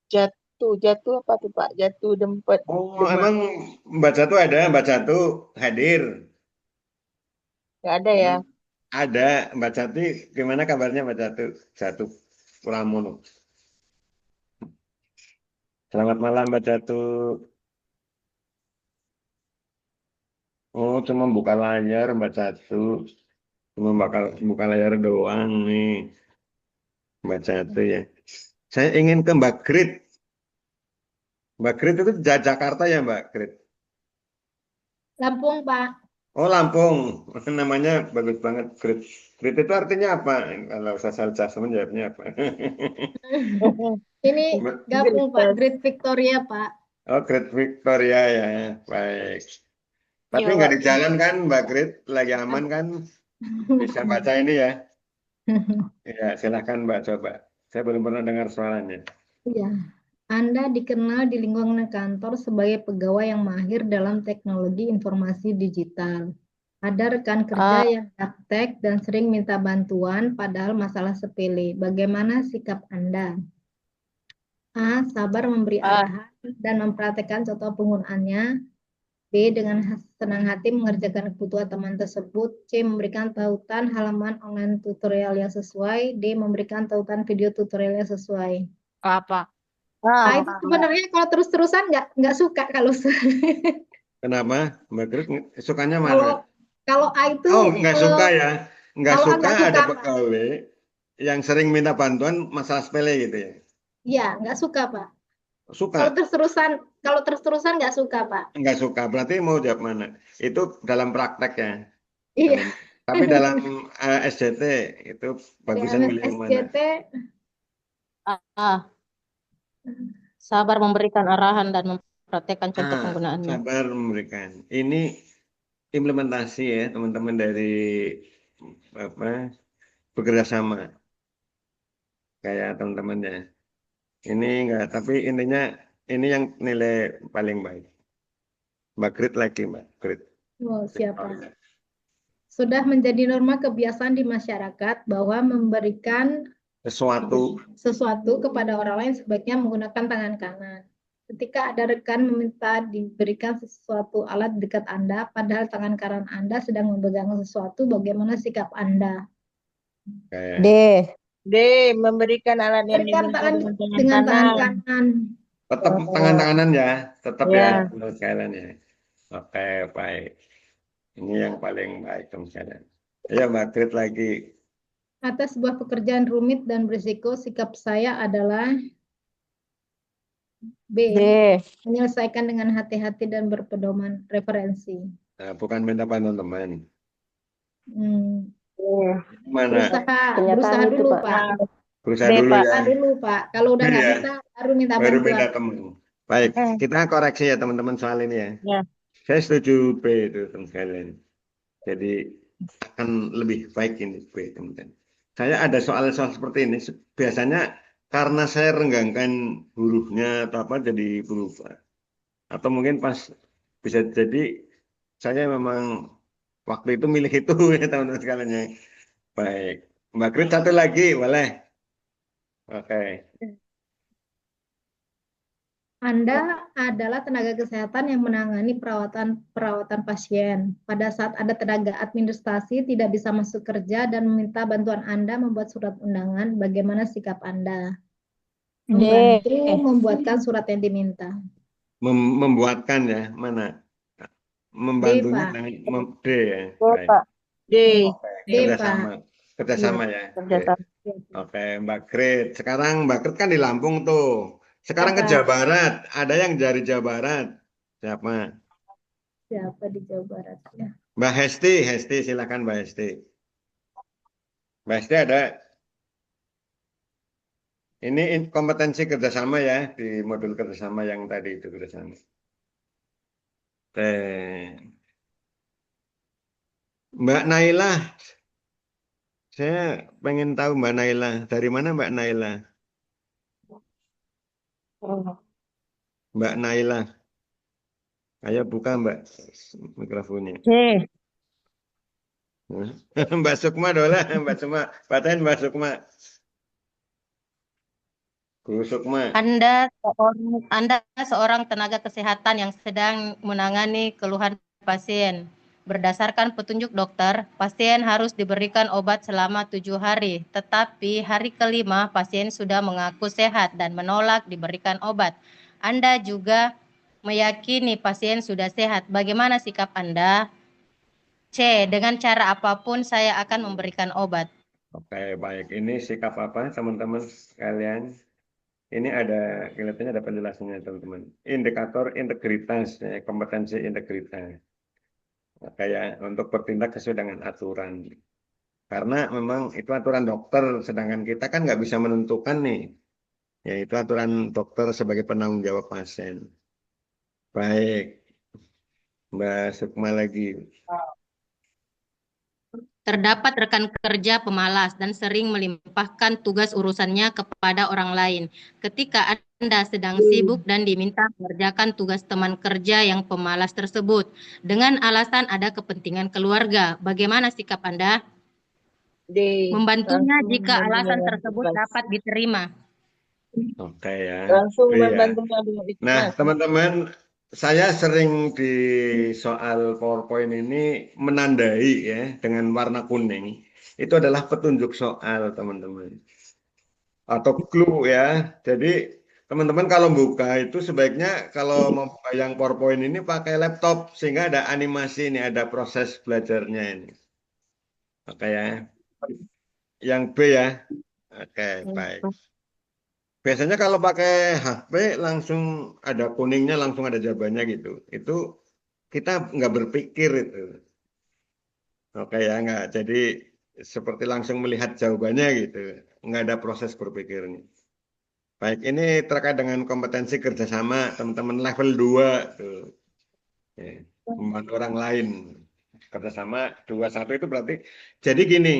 Jatuh apa tuh Pak? Jatuh dempet. Oh, emang Mbak Jatuh ada? Mbak Jatuh hadir? Nggak ada ya? Ada. Mbak Jatuh, gimana kabarnya Mbak Jatuh? Jatuh Pramono. Selamat malam Mbak Jatuh. Oh, cuma buka layar Mbak Jatuh. Cuma buka layar doang nih. Mbak Jatuh ya. Saya ingin ke Mbak Grit. Mbak Grit itu Jakarta ya Mbak Grit? Lampung, Pak. Oh Lampung, namanya bagus banget Grit. Grit itu artinya apa? Kalau saya salah jawabnya apa? Ini gabung, Pak. Great Victoria, Pak. Oh Grit Victoria ya, baik. Tapi Iya, nggak Pak. di jalan kan Mbak Grit? Lagi aman kan? Bisa baca ini ya? Ya silahkan Mbak coba. Saya belum pernah dengar suaranya. Iya. Anda dikenal di lingkungan kantor sebagai pegawai yang mahir dalam teknologi informasi digital. Ada rekan kerja yang gaptek dan sering minta bantuan padahal masalah sepele. Bagaimana sikap Anda? A. Sabar memberi arahan dan mempraktekkan contoh penggunaannya. B. Dengan senang hati mengerjakan kebutuhan teman tersebut. C. Memberikan tautan halaman online tutorial yang sesuai. D. Memberikan tautan video tutorial yang sesuai. Apa? Nah, itu sebenarnya kalau terus-terusan nggak suka kalau Kenapa Mbak Grit sukanya mana? kalau A itu Oh nggak suka ya? Nggak kalau suka nggak suka, ada Pak. pegawai yang sering minta bantuan masalah sepele gitu ya? Iya, nggak suka, Pak. Suka. Kalau terus-terusan nggak suka, Pak. Nggak suka, berarti mau jawab mana? Itu dalam praktek ya. Iya. Tapi dalam SJT itu bagusan milih yang mana? SJT Sabar memberikan arahan dan mempraktekkan contoh penggunaannya. Sabar memberikan. Ini implementasi ya teman-teman dari bekerja sama kayak teman-teman ya. Ini enggak, tapi intinya ini yang nilai paling baik. Mbak Grit lagi Mbak Grit. Oh, siapa? Sudah menjadi norma kebiasaan di masyarakat bahwa memberikan sesuatu kepada orang lain sebaiknya menggunakan tangan kanan. Ketika ada rekan meminta diberikan sesuatu alat di dekat Anda, padahal tangan kanan Anda sedang memegang sesuatu, bagaimana sikap Anda? D. Memberikan alat yang Berikan diminta dengan tangan kanan. Tetap tangan-tanganan ya, tetap Ya. ya menurut kalian ya. Oke, baik. Ini yang paling baik teman sekalian. Ya Mbak Grit lagi. Atas sebuah pekerjaan rumit dan berisiko, sikap saya adalah B. D. Menyelesaikan dengan hati-hati dan berpedoman referensi. Nah, bukan minta bantuan teman. Hmm, D. Mana? berusaha Kenyataan itu, dulu, Pak. Pak. Berusaha D, dulu Pak. ya. Berusaha dulu, Pak. Kalau udah nggak Iya. bisa, baru minta Baru bantuan. minta teman. Baik, kita koreksi ya teman-teman soal ini ya. Ya. Saya setuju B itu teman sekalian. Jadi akan lebih baik ini B teman-teman. Saya ada soal-soal seperti ini. Biasanya karena saya renggangkan hurufnya atau apa jadi berubah. Atau mungkin pas bisa jadi saya memang waktu itu milih itu ya teman-teman sekalian ya. Baik, Mbak Krit satu lagi boleh. Oke. Anda adalah tenaga kesehatan yang menangani perawatan pasien. Pada saat ada tenaga administrasi tidak bisa masuk kerja dan meminta bantuan Anda membuat surat undangan, bagaimana sikap Anda? D. Membantu membuatkan surat yang diminta. Membuatkan ya, mana? Membantunya Pak. dengan D ya. D, Baik. Pak. D. Oke, D, kerjasama. Kerjasama ya. Kerjasama. Oke, Mbak Krit. Sekarang Mbak Krit kan di Lampung tuh. Sekarang ke Apa? Jawa Barat. Ada yang dari Jawa Barat. Siapa? Siapa di Jawa Barat ya? Mbak Hesti. Hesti, silakan Mbak Hesti. Mbak Hesti ada. Ini kompetensi kerjasama ya di modul kerjasama yang tadi itu kerjasama. Oke. Mbak Nailah. Saya pengen tahu Mbak Nailah. Dari mana Mbak Nailah? Mbak Nailah. Ayo buka Mbak mikrofonnya. C. Mbak Sukma dola, Mbak Sukma. Paten Mbak Sukma. Guru Sukma. Anda seorang tenaga kesehatan yang sedang menangani keluhan pasien. Berdasarkan petunjuk dokter, pasien harus diberikan obat selama 7 hari. Tetapi hari kelima pasien sudah mengaku sehat dan menolak diberikan obat. Anda juga meyakini pasien sudah sehat. Bagaimana sikap Anda? C. Dengan cara apapun saya akan memberikan obat. Oke, baik. Ini sikap apa teman-teman sekalian? Ini ada, kelihatannya ada penjelasannya teman-teman. Indikator integritas, ya, kompetensi integritas. Kayak untuk bertindak sesuai dengan aturan. Karena memang itu aturan dokter, sedangkan kita kan nggak bisa menentukan nih. Yaitu aturan dokter sebagai penanggung jawab pasien. Baik, Mbak Sukma lagi. Terdapat rekan kerja pemalas dan sering melimpahkan tugas urusannya kepada orang lain. Ketika Anda sedang sibuk dan diminta mengerjakan tugas teman kerja yang pemalas tersebut dengan alasan ada kepentingan keluarga, bagaimana sikap Anda? D. Membantunya Langsung jika membantu alasan dengan tersebut ikhlas. dapat diterima. Oke ya. Langsung Iya. membantunya dengan Nah, ikhlas. teman-teman, saya sering di soal PowerPoint ini menandai ya dengan warna kuning. Itu adalah petunjuk soal, teman-teman. Atau clue ya. Jadi, teman-teman kalau buka itu sebaiknya kalau mau buka yang PowerPoint ini pakai laptop sehingga ada animasi ini, ada proses belajarnya ini. Oke ya. Yang B ya. Oke, baik. Biasanya kalau pakai HP langsung ada kuningnya, langsung ada jawabannya gitu. Itu kita nggak berpikir itu. Oke ya, nggak. Jadi seperti langsung melihat jawabannya gitu. Nggak ada proses berpikirnya. Baik, ini terkait dengan kompetensi kerjasama teman-teman level 2 tuh. Ya, membantu orang lain. Kerjasama 21 itu berarti. Jadi gini,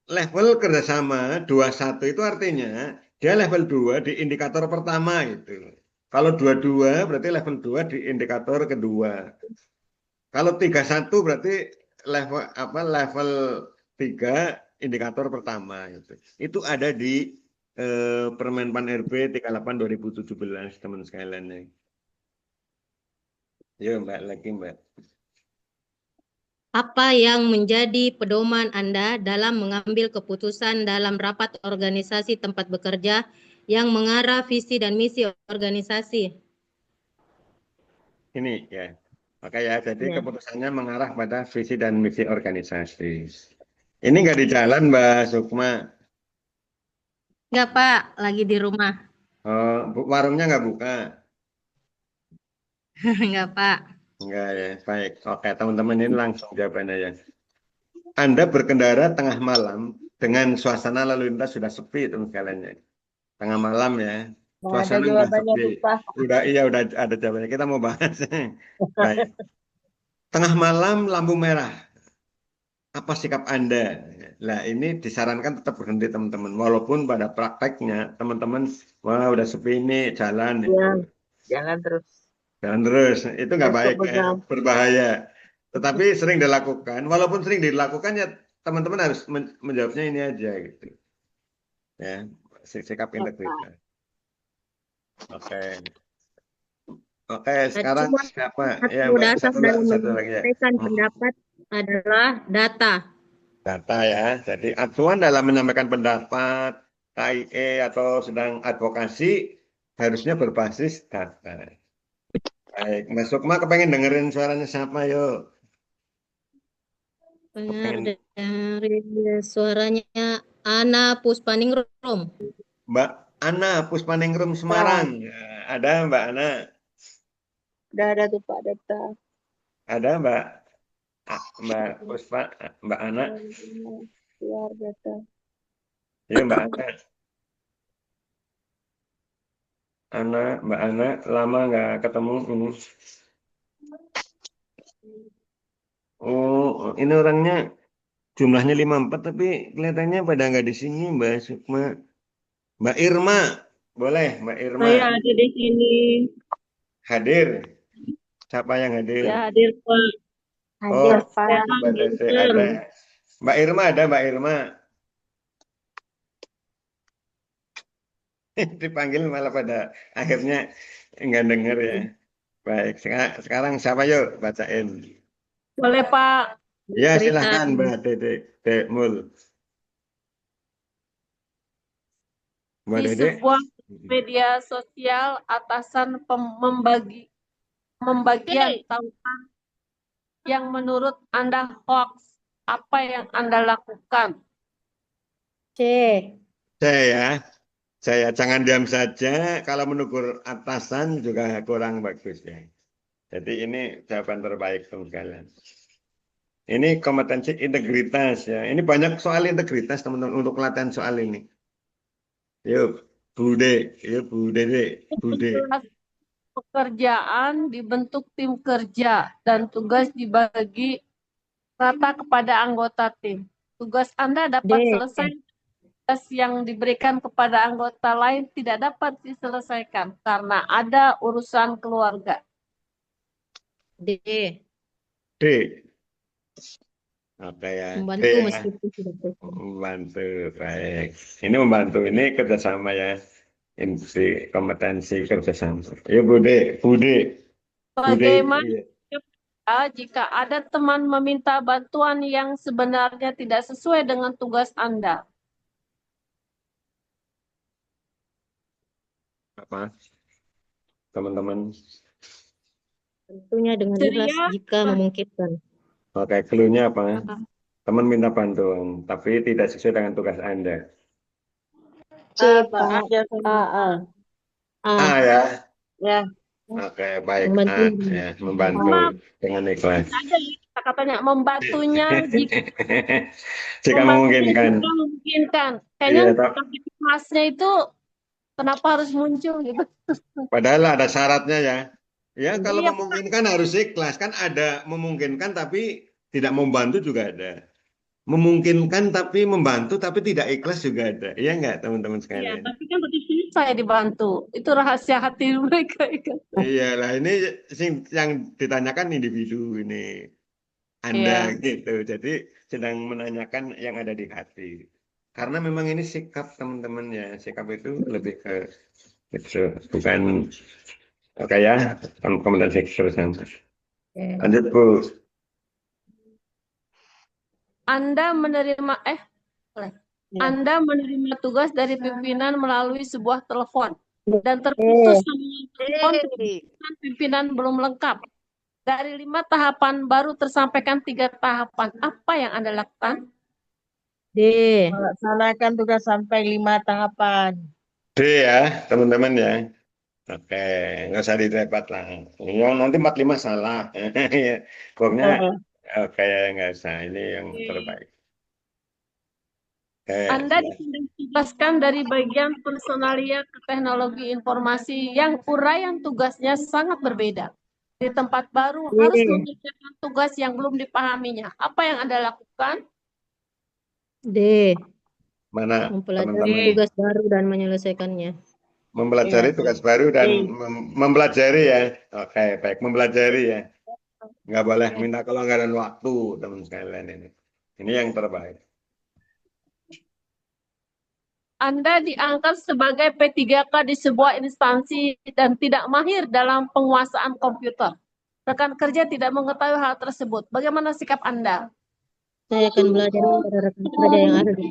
level kerjasama 21 itu artinya dia level 2 di indikator pertama itu. Kalau 22 berarti level 2 di indikator kedua. Kalau 31 berarti level 3 indikator pertama itu. Itu ada di Permen Pan RB 38 2017 teman sekalian. Yuk Mbak lagi Mbak. Apa yang menjadi pedoman Anda dalam mengambil keputusan dalam rapat organisasi tempat bekerja yang mengarah visi dan misi organisasi? Ini ya. Oke ya, jadi Ya. keputusannya mengarah pada visi dan misi organisasi. Ini nggak di jalan Mbak Sukma. Enggak, Pak, lagi di rumah. Warungnya nggak buka? Enggak, Pak. Enggak ya, baik. Oke, teman-teman ini langsung jawabannya ya. Anda berkendara tengah malam dengan suasana lalu lintas sudah sepi, teman sekalian ya. Tengah malam ya, Nah, ada suasana udah jawabannya sepi. lupa. Udah ada jawabannya. Kita mau bahas. Baik. Tengah malam lampu merah. Apa sikap Anda? Nah, ini disarankan tetap berhenti teman-teman. Walaupun pada prakteknya teman-teman, wah udah sepi ini jalan Ya, itu. jangan terus. Jalan terus. Itu nggak Besok baik ya, begal. berbahaya. Tetapi sering dilakukan. Walaupun sering dilakukan ya teman-teman harus menjawabnya ini aja gitu. Ya, sikap integritas. Oke. Oke, sekarang Cuma siapa? Ya, satu Mbak, dasar dalam satu lagi ya. menyampaikan pendapat adalah data. Data ya. Jadi acuan dalam menyampaikan pendapat, KIE atau sedang advokasi harusnya berbasis data. Baik, Mas Sukma kepengen dengerin suaranya siapa yuk? Dengar Kepengen dari suaranya Ana Puspaningrum. Mbak Ana Puspaningrum Semarang. Ya, ada Mbak Ana? Udah ada tuh Pak data. Ada Mbak Puspa, Mbak Ana? Keluar data. Iya Mbak Ana. Mbak Ana lama nggak ketemu ini. Oh, ini orangnya jumlahnya 54 tapi kelihatannya pada nggak di sini Mbak Sukma. Mbak Irma, boleh Mbak Irma Saya ada di sini. hadir. Siapa yang hadir? Ya hadir Pak. Oh, Hadir, Pak. Mbak Tete ada. Mbak Irma ada, Mbak Irma. Dipanggil malah pada akhirnya nggak denger ya. Baik, sekarang siapa yuk bacain. Boleh Pak. Ya Cerita. silahkan Mbak Dede, Mul. Mbak Di Dede. sebuah media sosial atasan membagian tautan yang menurut Anda hoax. Apa yang Anda lakukan? C. Saya jangan diam saja. Kalau menegur atasan juga kurang bagus ya. Jadi ini jawaban terbaik teman sekalian. Ini kompetensi integritas ya. Ini banyak soal integritas teman-teman untuk latihan soal ini. Yuk, Bude, yuk Bude. Pekerjaan dibentuk tim kerja dan tugas dibagi rata kepada anggota tim. Tugas Anda dapat selesai, tugas yang diberikan kepada anggota lain tidak dapat diselesaikan karena ada urusan keluarga. D. Oke ya. Membantu D ya. meskipun tidak selesai. Membantu, baik. Ini membantu, ini kerjasama ya. Ini kompetensi kerjasama. Ya Bude. Bagaimana Iya. jika ada teman meminta bantuan yang sebenarnya tidak sesuai dengan tugas Anda? Apa? Teman-teman. Tentunya dengan ikhlas jika memungkinkan. Oke, clue-nya apa? Teman minta bantuan, tapi tidak sesuai dengan tugas Anda. C, Pak. A ya? Ya. Oke, baik. Membantu. Ya, membantu dengan ikhlas. Ada katanya membantunya Jika memungkinkan. jika memungkinkan. Kayaknya Iya, ikhlasnya itu kenapa harus muncul gitu? Padahal ada syaratnya ya. Ya, kalau Iya, memungkinkan harus ikhlas. Kan ada memungkinkan tapi tidak membantu juga ada. Memungkinkan tapi membantu tapi tidak ikhlas juga ada. Iya enggak teman-teman Iya, sekalian? tapi kan berarti saya dibantu. Itu rahasia hati mereka. Iya lah, ini yang ditanyakan individu ini. Anda gitu. Jadi sedang menanyakan yang ada di hati. Karena memang ini sikap teman-teman ya. Sikap itu lebih ke itu, bukan oke ya, kompetensi kerjasama. Lanjut Bu. Anda menerima Anda menerima tugas dari pimpinan melalui sebuah telepon dan terputus sambungan telepon pimpinan belum lengkap. Dari 5 tahapan baru tersampaikan 3 tahapan. Apa yang Anda lakukan? D. Melaksanakan tugas sampai 5 tahapan. D ya, teman-teman ya. Oke, nggak usah direbat lah. Yang nanti 45 salah. Pokoknya, oke, nggak usah. Ini yang terbaik. Oke, Anda sudah. ditugaskan dari bagian personalia ke teknologi informasi yang uraian tugasnya sangat berbeda. Di tempat baru harus mengerjakan tugas yang belum dipahaminya. Apa yang Anda lakukan? D. Mana Mempelajari teman-teman? tugas baru dan menyelesaikannya. Mempelajari tugas baru dan mempelajari ya. Oke, baik. Mempelajari ya. Nggak boleh minta kelonggaran waktu, teman sekalian ini. Ini yang terbaik. Anda diangkat sebagai P3K di sebuah instansi dan tidak mahir dalam penguasaan komputer. Rekan kerja tidak mengetahui hal tersebut. Bagaimana sikap Anda? Saya akan belajar kepada rekan kerja yang ahli.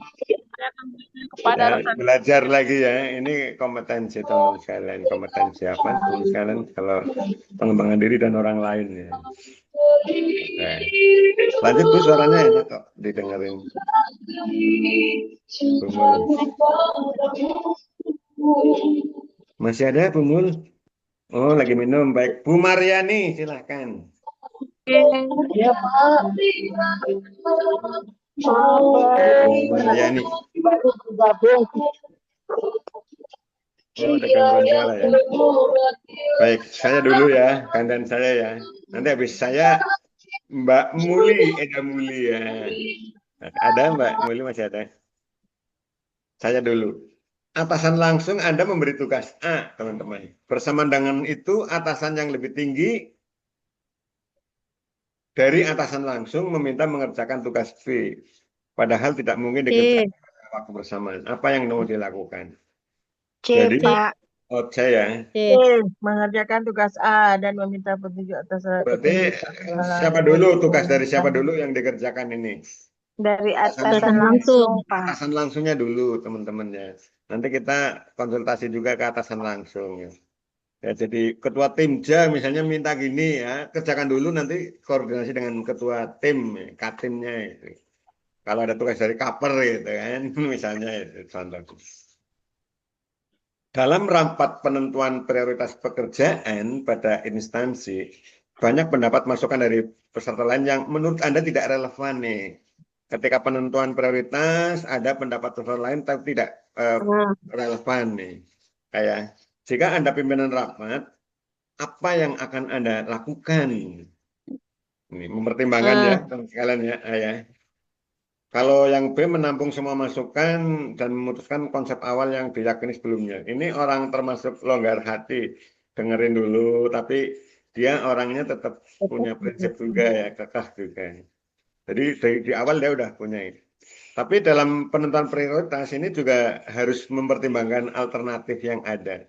Kepada Ya, rekan belajar lagi ya. Ini kompetensi teman sekalian. Kompetensi apa teman sekalian? Kalau pengembangan diri dan orang lain ya. Oke. Lanjut Bu, suaranya enak kok didengerin. Bu Mul. Masih ada Bu Mul? Oh, lagi minum. Baik. Bu Mariani, silahkan. Ya, Pak. Bu Mariani. Baru bergabung. Oh, ada gangguan suara ya. Baik, saya dulu ya, gantian saya ya. Nanti habis saya Mbak Muli, Eda Muli ya. Ada Mbak Muli, masih ada? Saya dulu. Atasan langsung Anda memberi tugas A, teman-teman. Bersama dengan itu, atasan yang lebih tinggi dari atasan langsung meminta mengerjakan tugas B. Padahal tidak mungkin dikerjakan pada waktu bersamaan. Apa yang mau dilakukan? Jadi, Pak. oh, C ya. Mengerjakan tugas A dan meminta petunjuk atas Berarti siapa dulu, tugas dari siapa dulu yang dikerjakan ini? dari Atasan langsung. Atasan langsungnya dulu, teman-teman ya. Nanti kita konsultasi juga ke atasan langsung ya. Ya, jadi ketua tim J misalnya minta gini ya, kerjakan dulu nanti koordinasi dengan ketua tim, ya, katimnya itu. Kalau ada tugas dari kaper gitu kan, misalnya itu contoh. Dalam rapat penentuan prioritas pekerjaan pada instansi, banyak pendapat masukan dari peserta lain yang menurut Anda tidak relevan nih. Ketika penentuan prioritas, ada pendapat peserta lain tapi tidak relevan nih. Kayak, jika Anda pimpinan rapat, apa yang akan Anda lakukan? Ini mempertimbangkan ya, teman sekalian ya, ya. Kalau yang B menampung semua masukan dan memutuskan konsep awal yang diyakini sebelumnya. Ini orang termasuk longgar hati, dengerin dulu, tapi dia orangnya tetap punya prinsip juga ya, kekeh juga. Jadi di awal dia udah punya itu. Tapi dalam penentuan prioritas ini juga harus mempertimbangkan alternatif yang ada.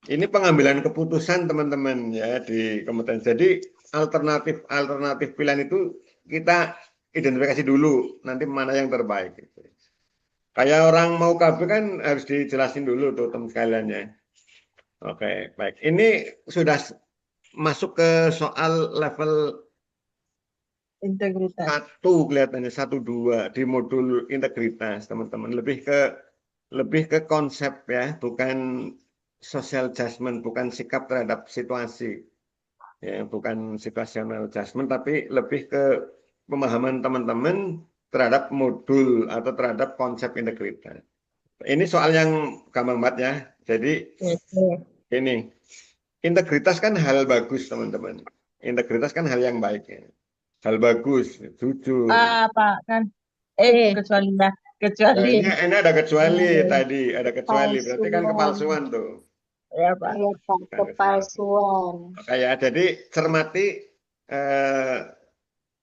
Ini pengambilan keputusan teman-teman ya di kompetensi. Jadi alternatif pilihan itu kita identifikasi dulu nanti mana yang terbaik. Kayak orang mau KB kan harus dijelasin dulu tuh teman sekalian ya. Oke, baik. Ini sudah masuk ke soal level integritas. 1 kelihatannya 1-2 di modul integritas teman-teman. Lebih ke konsep ya, bukan social judgment, bukan sikap terhadap situasi. Ya, bukan situational judgment, tapi lebih ke pemahaman teman-teman terhadap modul atau terhadap konsep integritas. Ini soal yang gampang banget ya. Jadi ini integritas kan hal bagus teman-teman. Integritas kan hal yang baik ya. Hal bagus, jujur. Pak kan kecuali ya. Kecuali. Nah, ini ada kecuali tadi, ada kecuali. Berarti kan kepalsuan tuh. Ya Pak. Ya Pak, kepalsuan. Kayak jadi cermati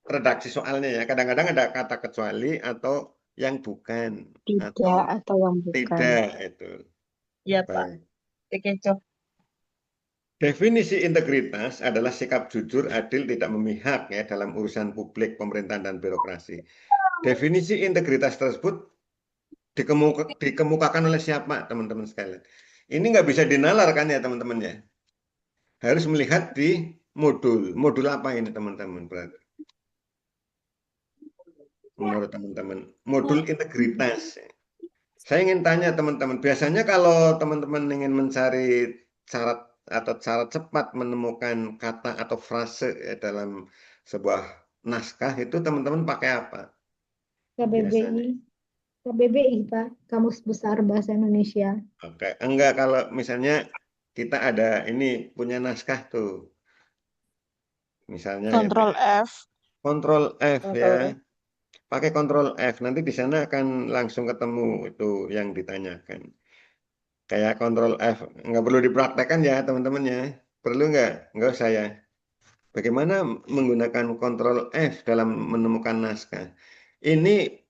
redaksi soalnya ya. Kadang-kadang ada kata kecuali atau yang bukan. Tidak atau yang bukan. Tidak itu. Ya Pak. Kecoh. Definisi integritas adalah sikap jujur, adil, tidak memihak ya dalam urusan publik, pemerintahan, dan birokrasi. Definisi integritas tersebut dikemukakan oleh siapa, teman-teman sekalian? Ini nggak bisa dinalarkan ya, teman-teman ya. Harus melihat di modul. Modul apa ini, teman-teman? Berarti menurut teman-teman, modul integritas. Saya ingin tanya teman-teman, biasanya kalau teman-teman ingin mencari syarat atau cara cepat menemukan kata atau frase dalam sebuah naskah itu teman-teman pakai apa biasanya? KBBI, Pak, Kamus Besar Bahasa Indonesia. Oke, enggak kalau misalnya kita ada ini punya naskah tuh, misalnya itu Kontrol F. Kontrol F Kontrol ya, F. pakai Kontrol F nanti di sana akan langsung ketemu itu yang ditanyakan. Kayak Kontrol F, nggak perlu dipraktekkan ya teman-teman ya, perlu nggak usah ya. Bagaimana menggunakan Kontrol F dalam menemukan naskah? Ini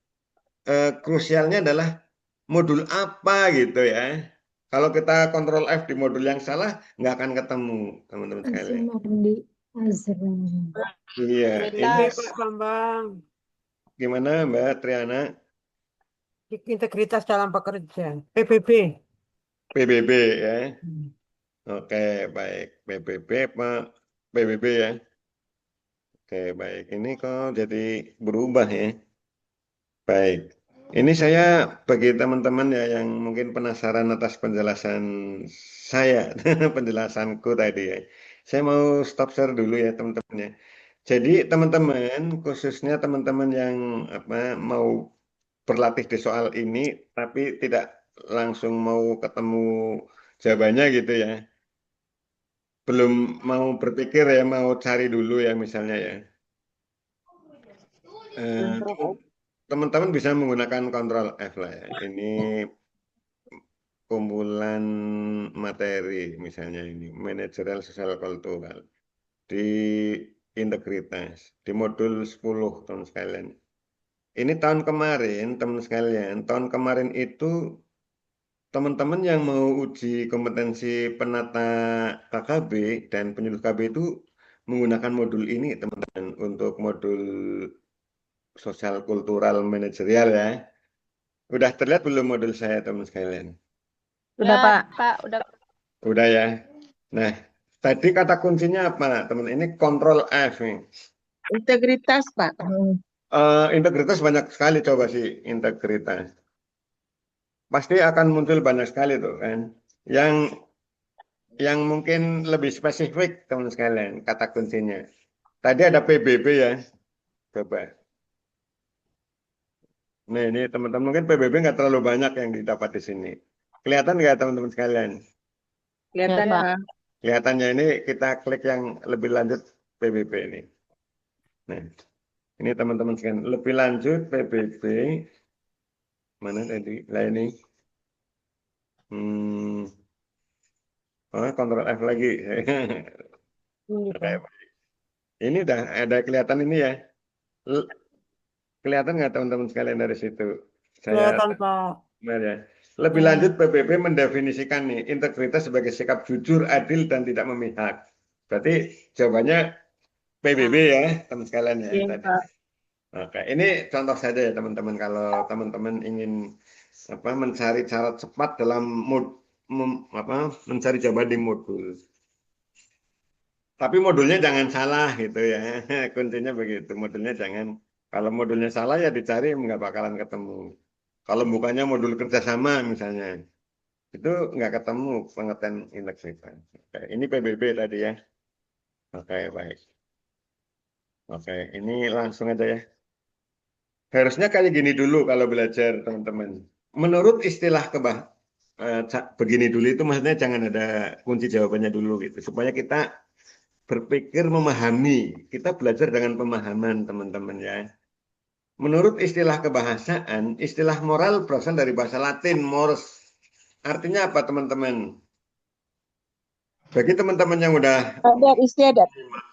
krusialnya adalah modul apa gitu ya. Kalau kita Kontrol F di modul yang salah, nggak akan ketemu teman-teman sekalian. Azumardi Azra. Iya, ini Integritas. Pak Bambang, gimana Mbak Triana? integritas dalam pekerja. PBB. PBB ya. Oke, baik. PBB Pak. PBB ya. Oke, baik. Ini kok jadi berubah ya. Baik. Ini saya bagi teman-teman ya yang mungkin penasaran atas penjelasan saya, penjelasanku tadi ya. Saya mau stop share dulu ya teman-teman ya. Jadi teman-teman, khususnya teman-teman yang mau berlatih di soal ini, tapi tidak langsung mau ketemu jawabannya gitu ya. Belum mau berpikir ya, mau cari dulu ya misalnya ya. Teman-teman bisa menggunakan Kontrol F lah ya. Ini kumpulan materi misalnya ini manajerial sosial kultural di integritas di modul 10 teman sekalian. Ini tahun kemarin teman sekalian, tahun kemarin itu teman-teman yang mau uji kompetensi penata KKB dan penyuluh KB itu menggunakan modul ini teman-teman untuk modul sosial kultural manajerial ya. Udah terlihat belum modul saya teman sekalian? Udah, Pak. Pak, udah. Udah ya. Nah, tadi kata kuncinya apa, teman? Ini Kontrol F nih. Integritas, Pak. Integritas banyak sekali coba sih integritas. Pasti akan muncul banyak sekali tuh kan. Yang mungkin lebih spesifik teman sekalian kata kuncinya. Tadi ada PBB ya. Coba. Nah ini teman-teman mungkin PBB nggak terlalu banyak yang didapat di sini. Kelihatan nggak teman-teman sekalian? Kelihatan, Ya, Pak. Kelihatannya ini kita klik yang lebih lanjut PBB ini. Nah, ini teman-teman sekalian lebih lanjut PBB. Mana tadi? Lah ini. Kontrol F lagi. Ini udah ada kelihatan ini ya. Kelihatan nggak teman-teman sekalian dari situ? Kelihatan, Pak. Ya. Lebih lanjut PBB mendefinisikan nih integritas sebagai sikap jujur, adil dan tidak memihak. Berarti jawabannya PBB ya teman sekalian ya. Iya, Tadi. Pak. Oke, ini contoh saja ya teman-teman kalau teman-teman ingin mencari cara cepat dalam mencari jawaban di modul. Tapi modulnya jangan salah gitu ya. Kuncinya begitu. Modulnya jangan, kalau modulnya salah ya dicari nggak bakalan ketemu. Kalau bukannya modul kerjasama misalnya, itu nggak ketemu pengertian integritas. Oke, ini PBB tadi ya. Oke, baik. Oke, ini langsung aja ya. Harusnya kayak gini dulu kalau belajar teman-teman. Menurut istilah begini dulu itu maksudnya jangan ada kunci jawabannya dulu gitu. Supaya kita berpikir memahami. Kita belajar dengan pemahaman teman-teman ya. Menurut istilah kebahasaan, istilah moral berasal dari bahasa Latin, mores. Artinya apa teman-teman? Bagi teman-teman yang udah Adat istiadat.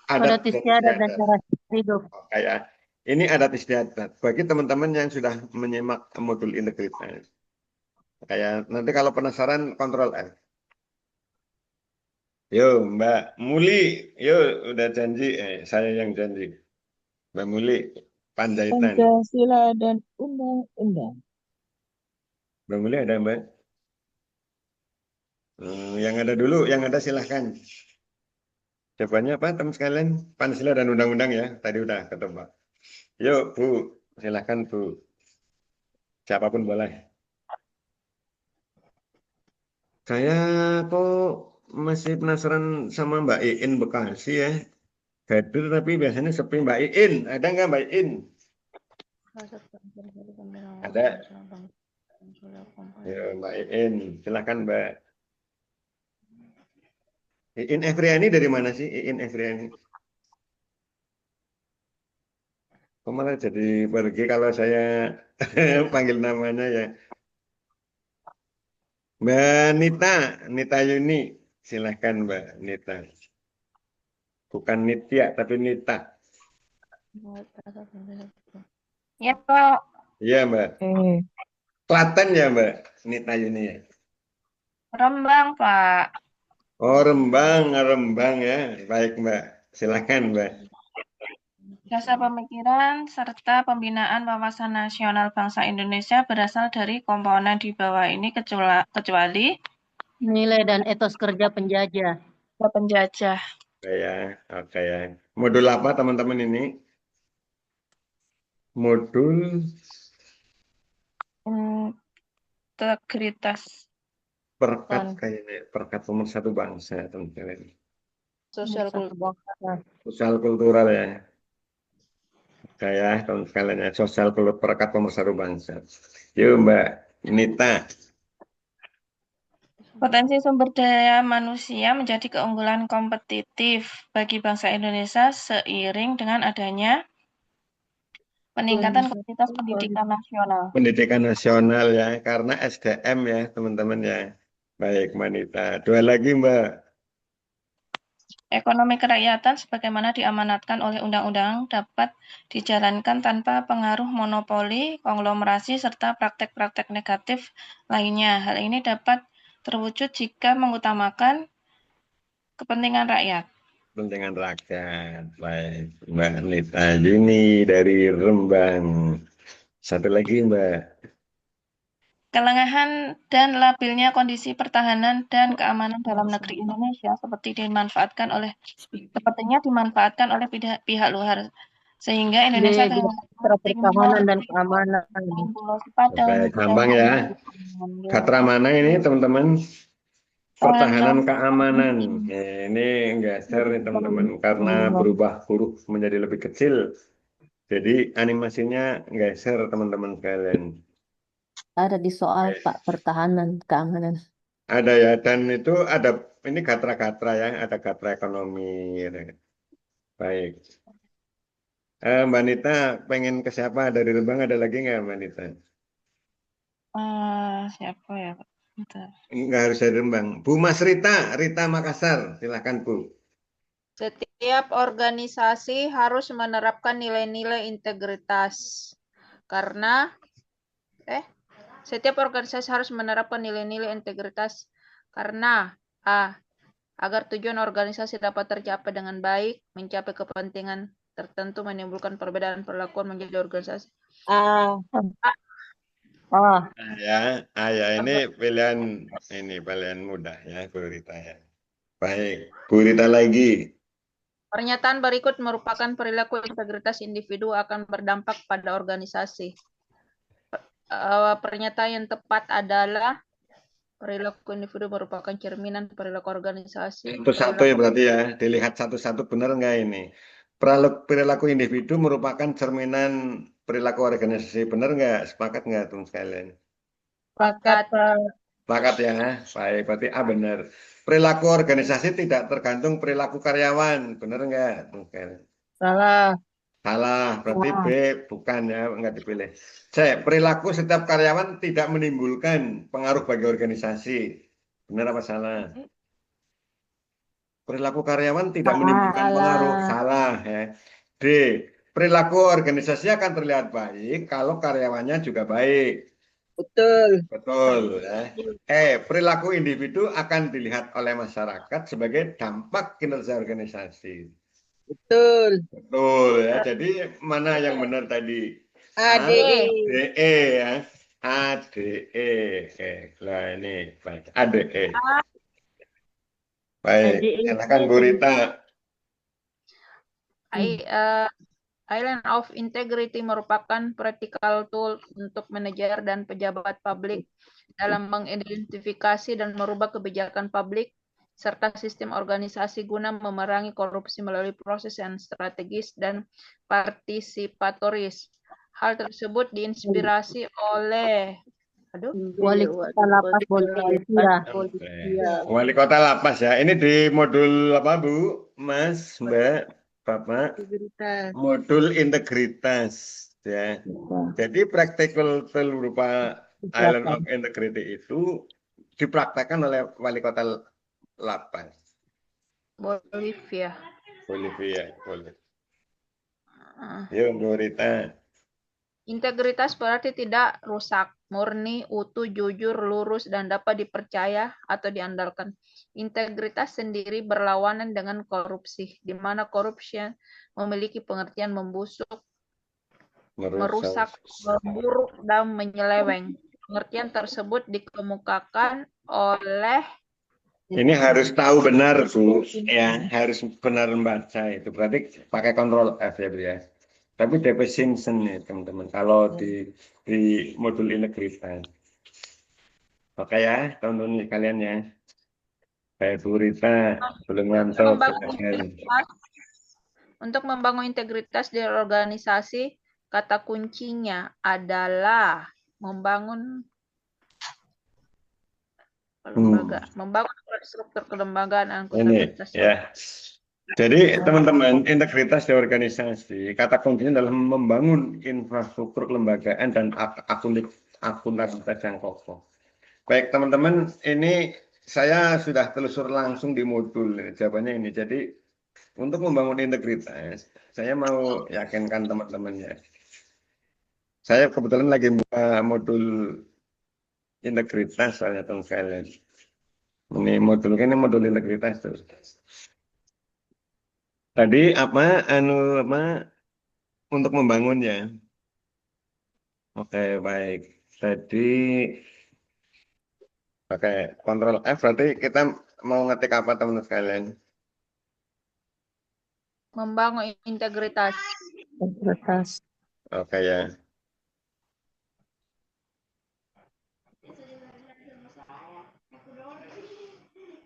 Adat istiadat dan cara hidup. Kayak ini adat istiadat. Bagi teman-teman yang sudah menyimak modul integritas. Kayak nanti kalau penasaran Kontrol F. Yo Mbak Muli, yo udah janji, saya yang janji. Mbak Muli, Panjaitan. Pancasila dan undang-undang. Mbak Muli ada Mbak? Yang ada dulu, yang ada silahkan. Jawabannya apa teman sekalian? Pancasila dan undang-undang ya, tadi udah ketebak. Yuk Bu, silahkan Bu. Siapapun boleh. Saya kok masih penasaran sama Mbak Iin Bekasi ya. Hadir tapi biasanya sepi. Mbak Iin, ada nggak Mbak Iin? Ada. Ya, Mbak Iin, silakan Mbak. Iin Efriani dari mana sih Iin Efriani? Kok malah jadi pergi kalau saya panggil namanya ya. Mbak Nita, Nita Yuni, silakan Mbak Nita. Bukan Nitya, tapi Nita. Ya, Pak. Iya Mbak. Klaten ya Mbak Nita Yuni ya. Rembang, Pak. Oh Rembang, Rembang ya. Baik Mbak, silakan Mbak. Dasar pemikiran serta pembinaan wawasan nasional bangsa Indonesia berasal dari komponen di bawah ini kecuali Nilai dan etos kerja penjajah. penjajah. Oke ya, oke ya. Modul apa teman-teman ini? Modul Integritas perkat kayaknya, perkat pemersatu bangsa teman-teman. sosial kultural. Sosial kultural ya. Kayak teman sekalian ya, sosial perkat pemersatu bangsa. Yuk Mbak Nita. Potensi sumber daya manusia menjadi keunggulan kompetitif bagi bangsa Indonesia seiring dengan adanya peningkatan kualitas pendidikan nasional. Pendidikan nasional ya, karena SDM ya teman-teman ya. Baik Mbak Nita. Dua lagi Mbak. Ekonomi kerakyatan sebagaimana diamanatkan oleh undang-undang dapat dijalankan tanpa pengaruh monopoli, konglomerasi, serta praktek-praktek negatif lainnya. Hal ini dapat terwujud jika mengutamakan kepentingan rakyat. Kepentingan rakyat. Baik, Mbak Nita Yuni dari Rembang. Satu lagi Mbak. Kelengahan dan labilnya kondisi pertahanan dan keamanan dalam negeri Indonesia sepertinya dimanfaatkan oleh pihak luar, sehingga Indonesia pertahanan dan keamanan. Oke, gampang ya. Katra mana ini teman-teman? Pertahanan keamanan. Ini geser nih teman-teman karena berubah huruf menjadi lebih kecil. Jadi animasinya geser teman-teman sekalian. Ada di soal Pak, pertahanan, keamanan. Ada ya, dan itu ada ini gatra-gatra ya, ada gatra ekonomi. Baik. Mbak Nita, pengen ke siapa dari Rembang? Ada lagi nggak Mbak Nita? Siapa ya, Pak? Bentar. Nggak harus dari Rembang. Bu Mas Rita, Rita Makassar, silakan Bu. Setiap organisasi harus menerapkan nilai-nilai integritas karena setiap organisasi harus menerapkan nilai-nilai integritas karena agar tujuan organisasi dapat tercapai dengan baik, mencapai kepentingan tertentu, menimbulkan perbedaan perlakuan menjadi organisasi. Ya, ini pilihan mudah ya, Bu Rita ya. Baik, Bu Rita lagi. Pernyataan berikut merupakan perilaku integritas individu akan berdampak pada organisasi. Pernyataan yang tepat adalah perilaku individu merupakan cerminan perilaku organisasi. Satu-satu ya berarti ya, dilihat satu-satu benar nggak ini? Perilaku individu merupakan cerminan perilaku organisasi, benar nggak? Sepakat nggak teman sekalian? Sepakat. Sepakat ya, baik, berarti A benar. Perilaku organisasi tidak tergantung perilaku karyawan, benar nggak teman sekalian? Salah. Salah, berarti B bukan ya, nggak dipilih. C, perilaku setiap karyawan tidak menimbulkan pengaruh bagi organisasi. Benar apa salah? Perilaku karyawan tidak menimbulkan pengaruh. Salah ya. D, perilaku organisasi akan terlihat baik kalau karyawannya juga baik. Betul. Betul ya. Perilaku individu akan dilihat oleh masyarakat sebagai dampak kinerja organisasi. Betul. Betul ya. Jadi mana yang benar tadi? ADE. ADE ya. ADE. Oke, lah ini baik. ADE. Baik, silakan Bu Rita. Island of Integrity merupakan practical tool untuk manajer dan pejabat publik dalam mengidentifikasi dan merubah kebijakan publik serta sistem organisasi guna memerangi korupsi melalui proses yang strategis dan partisipatoris. Hal tersebut diinspirasi oleh Wali Kota Lapas Bolivia. Wali Kota Lapas ya. Ini di modul apa Bu? Mas, Mbak, Bapak? Modul integritas ya. Jadi practical tool berupa Island of Integrity itu dipraktekkan oleh Wali Kota Lapas. Bolivia. Boleh. Yuk, Bu Rita. Integritas berarti tidak rusak, murni, utuh, jujur, lurus, dan dapat dipercaya atau diandalkan. Integritas sendiri berlawanan dengan korupsi, di mana korupsi memiliki pengertian membusuk, merusak, memburuk, dan menyeleweng. Pengertian tersebut dikemukakan oleh Ini harus tahu benar, Bu. Ya, harus benar membaca itu. Berarti pakai kontrol F ya, Bu ya. Tapi DP Simpson ya, teman-teman. Kalau di modul integritas. Oke ya, teman-teman kalian ya. Kayak Bu Rita, belum ngantuk. Untuk membangun integritas di organisasi, kata kuncinya adalah membangun membangun struktur kelembagaan dan akuntabilitas. Ya. Jadi teman-teman, integritas di organisasi, kata kuncinya adalah membangun infrastruktur kelembagaan dan akuntabilitas yang kokoh. Baik teman-teman, ini saya sudah telusur langsung di modul, jawabannya ini. Jadi untuk membangun integritas, saya mau yakinkan teman-teman ya. Saya kebetulan lagi buka modul integritas soalnya teman sekalian. Ini modul integritas tuh. Tadi apa untuk membangunnya? Oke, baik. Tadi pakai kontrol F, berarti kita mau ngetik apa teman-teman sekalian? Membangun integritas. Oke ya.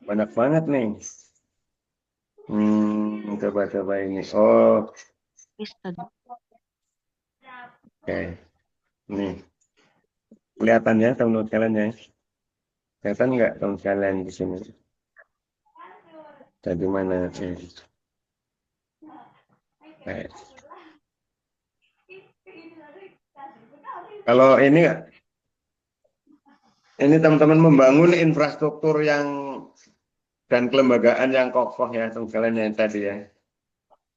Banyak banget nih. Coba ini. Oh. Oke. Nih. Kelihatan ya teman-teman sekalian ya. Kelihatan nggak teman sekalian di sini? Tadi mana? Oke. Kalau ini nggak? Ini teman-teman membangun infrastruktur dan kelembagaan yang kokoh ya, teman sekalian yang tadi ya.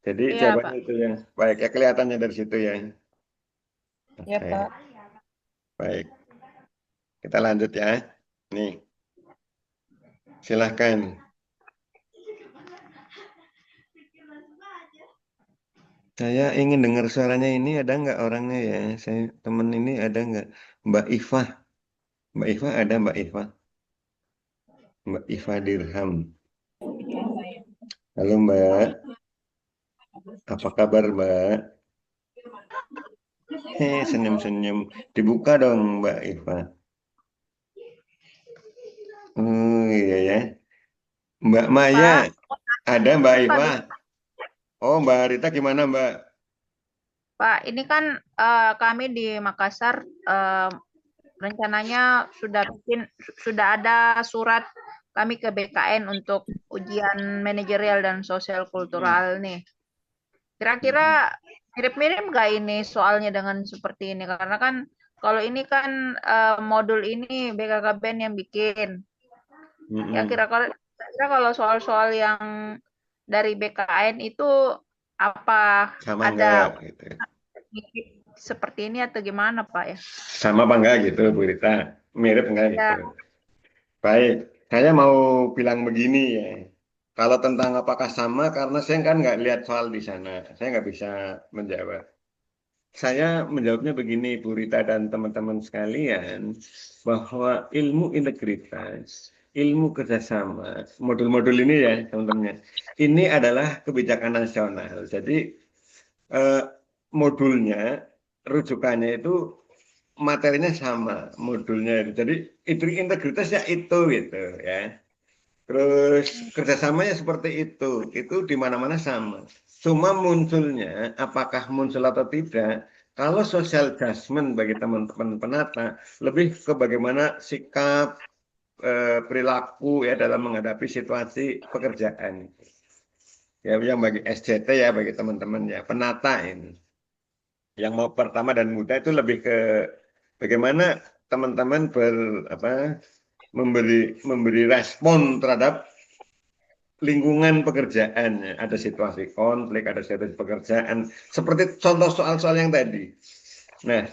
Jadi jawabannya Pak. Itu ya. Baik, ya kelihatannya dari situ ya. Ya Pak. Baik. Kita lanjut ya. Nih. Silahkan. Saya ingin dengar suaranya ini, ada nggak orangnya ya? Saya teman ini ada nggak? Mbak Iva. Mbak Iva ada Mbak Iva? Mbak Iva Dirham. Halo Mbak. Apa kabar Mbak? Senyum-senyum. Dibuka dong Mbak Iva. Oh iya ya. Mbak Maya. Ada Mbak Iva. Oh Mbak Rita gimana Mbak? Pak, ini kan kami di Makassar rencananya sudah ada surat kami ke BKN untuk ujian manajerial dan sosial kultural nih. Kira-kira mirip-mirip nggak ini soalnya dengan seperti ini? Karena kan kalau ini kan modul ini BKKBN yang bikin. Ya kira-kira kalau soal-soal yang dari BKN itu apa sama ada enggak, gitu. Seperti ini atau gimana Pak ya? Sama apa enggak gitu Bu Rita? Mirip enggak gitu? Baik, saya mau bilang begini ya. Kalau tentang apakah sama, karena saya kan nggak lihat soal di sana, saya nggak bisa menjawab. Saya menjawabnya begini Bu Rita dan teman-teman sekalian, bahwa ilmu integritas, ilmu kerjasama, modul-modul ini ya teman-teman, ini adalah kebijakan nasional. Jadi modulnya, rujukannya itu materinya sama modulnya itu. Jadi itu integritasnya itu gitu ya. Terus kerjasamanya seperti itu di mana-mana sama. Cuma munculnya, apakah muncul atau tidak, kalau social judgment bagi teman-teman penata, lebih ke bagaimana sikap, perilaku ya dalam menghadapi situasi pekerjaan. Ya, yang bagi SJT ya, bagi teman-teman ya, penata ini. Yang mau pertama dan muda itu lebih ke bagaimana teman-teman memberi respon terhadap lingkungan pekerjaan. Ada situasi konflik, ada situasi pekerjaan. Seperti contoh soal-soal yang tadi. Nah,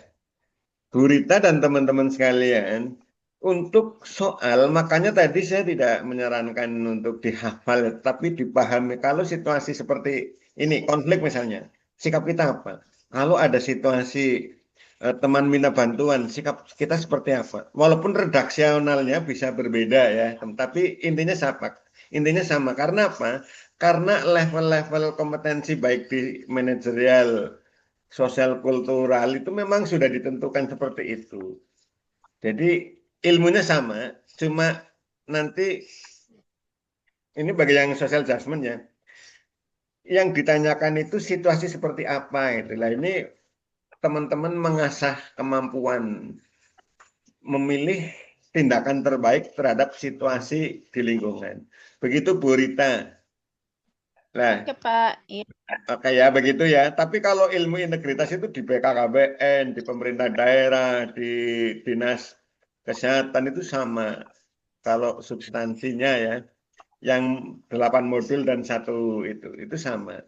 Bu Rita dan teman-teman sekalian, untuk soal, makanya tadi saya tidak menyarankan untuk dihafal, tapi dipahami. Kalau situasi seperti ini, konflik misalnya, sikap kita apa? Kalau ada situasi teman minta bantuan, sikap kita seperti apa? Walaupun redaksionalnya bisa berbeda ya, tapi intinya sama. Intinya sama. Karena apa? Karena level-level kompetensi baik di manajerial, sosial kultural itu memang sudah ditentukan seperti itu. Jadi ilmunya sama, cuma nanti ini bagi yang social judgment ya, yang ditanyakan itu situasi seperti apa itulah. Ini teman-teman mengasah kemampuan memilih tindakan terbaik terhadap situasi di lingkungan. Begitu Bu Rita. Nah, Oke, Pak. Iya. oke ya begitu ya. Tapi kalau ilmu integritas itu di BKKBN, di pemerintah daerah, di dinas kesehatan itu sama. Kalau substansinya ya, yang 8 modul dan 1 itu sama.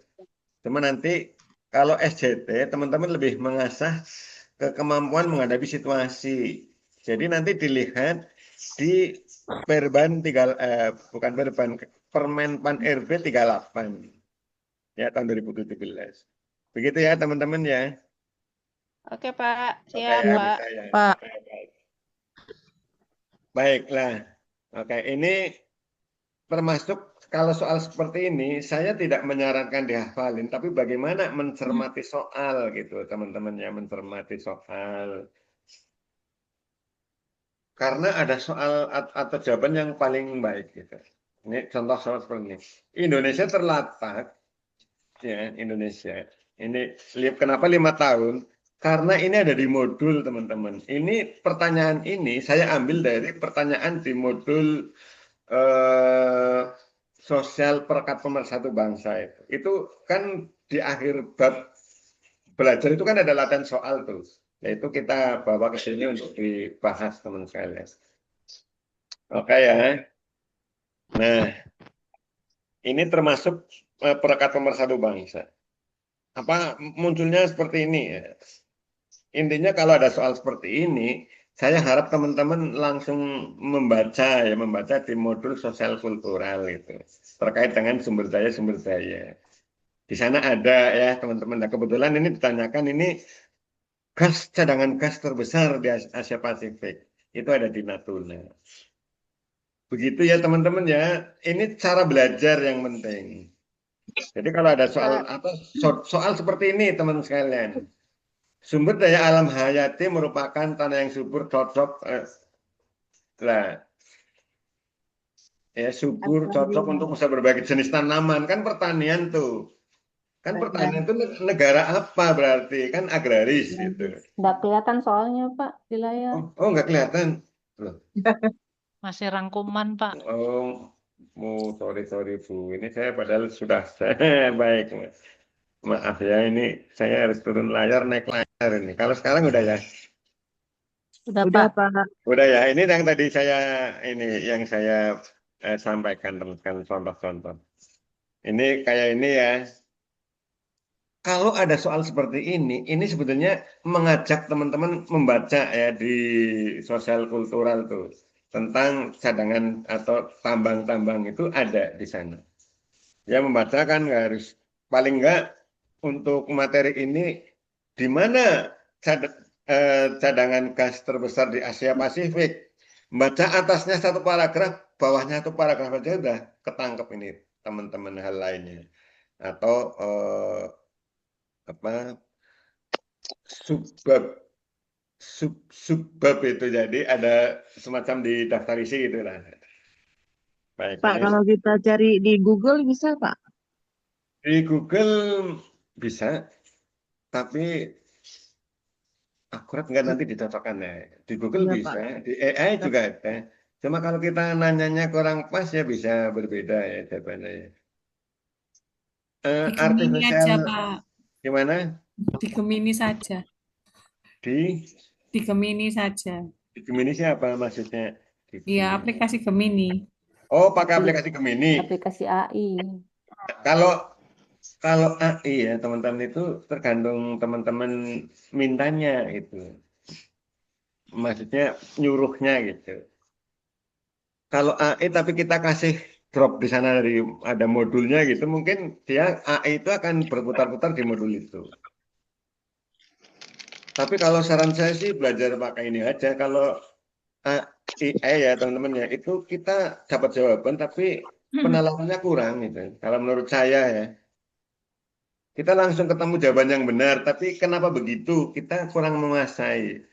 Cuma nanti kalau SJT teman-teman lebih mengasah kemampuan menghadapi situasi. Jadi nanti dilihat di Perban bukan Perban, Permenpan RB 38 ya tahun 2017. Begitu ya teman-teman ya. Oke, Pak. Oke Siap, ya, Pak. bisa ya. Pak. Baiklah. Oke, ini termasuk kalau soal seperti ini saya tidak menyarankan dihafalin, tapi bagaimana mencermati soal gitu teman-teman ya, mencermati soal. Karena ada soal atau jawaban yang paling baik gitu. Ini contoh soal seperti ini. Indonesia terletak ya, Indonesia. Ini kenapa 5 tahun? Karena ini ada di modul teman-teman. Ini pertanyaan ini saya ambil dari pertanyaan di modul sosial perekat pemersatu bangsa itu. Itu kan di akhir bab belajar itu kan ada latihan soal tuh. Yaitu kita bawa ke sini untuk dibahas teman sekalian. Oke ya. Nah, ini termasuk perekat pemersatu bangsa. Apa munculnya seperti ini ya? Intinya kalau ada soal seperti ini, saya harap teman-teman langsung membaca di modul sosial kultural itu terkait dengan sumber daya. Di sana ada ya teman-teman. Nah, kebetulan ini ditanyakan ini cadangan gas terbesar di Asia Pasifik itu ada di Natuna. Begitu ya teman-teman ya. Ini cara belajar yang penting. Jadi kalau ada soal seperti ini teman sekalian. Sumber daya alam hayati merupakan tanah yang subur, cocok subur, cocok untuk usaha berbagai jenis tanaman. Kan pertanian tuh. Kan pertanian itu negara apa berarti? Kan agraris gitu. Nggak kelihatan soalnya, Pak, di layar. Oh nggak kelihatan. Loh. Masih rangkuman, Pak. Oh, sorry Bu. Ini saya padahal sudah baik. Maaf ya, ini saya harus turun layar, naik layar ini. Kalau sekarang udah ya? Udah, Pak. Udah ya. Ini yang tadi yang saya sampaikan teman-teman contoh-contoh. Ini kayak ini ya. Kalau ada soal seperti ini sebetulnya mengajak teman-teman membaca ya di sosial kultural tuh tentang cadangan atau tambang-tambang itu ada di sana. Ya membaca kan nggak harus, paling nggak untuk materi ini di mana cadangan gas terbesar di Asia Pasifik. Baca atasnya 1 paragraf, bawahnya 1 paragraf aja udah ketangkep ini teman-teman hal lainnya. Atau subbab subbab itu, jadi ada semacam di daftar isi gitu lah. Baik, Pak, ini kalau kita cari di Google bisa, Pak? di Google bisa, tapi akurat nggak nanti dicocokkan ya. Di Google Iya, Pak. bisa, di AI juga ada. Cuma kalau kita nanyanya kurang pas ya bisa berbeda ya jawabannya ya. Di Gemini aja, Artificial Pak. gimana? Di Gemini saja. Di Gemini saja. Di Gemini siapa maksudnya? Iya, aplikasi Gemini. Oh, pakai aplikasi Gemini. Aplikasi AI. Kalau AI ya teman-teman itu tergantung teman-teman mintanya itu. Maksudnya nyuruhnya gitu. Kalau AI tapi kita kasih drop di sana dari ada modulnya gitu, mungkin dia AI itu akan berputar-putar di modul itu. Tapi kalau saran saya sih belajar pakai ini aja. Kalau AI ya teman-teman ya, itu kita dapat jawaban tapi penalarannya kurang gitu. Kalau menurut saya ya, kita langsung ketemu jawaban yang benar, tapi kenapa begitu? Kita kurang menguasai.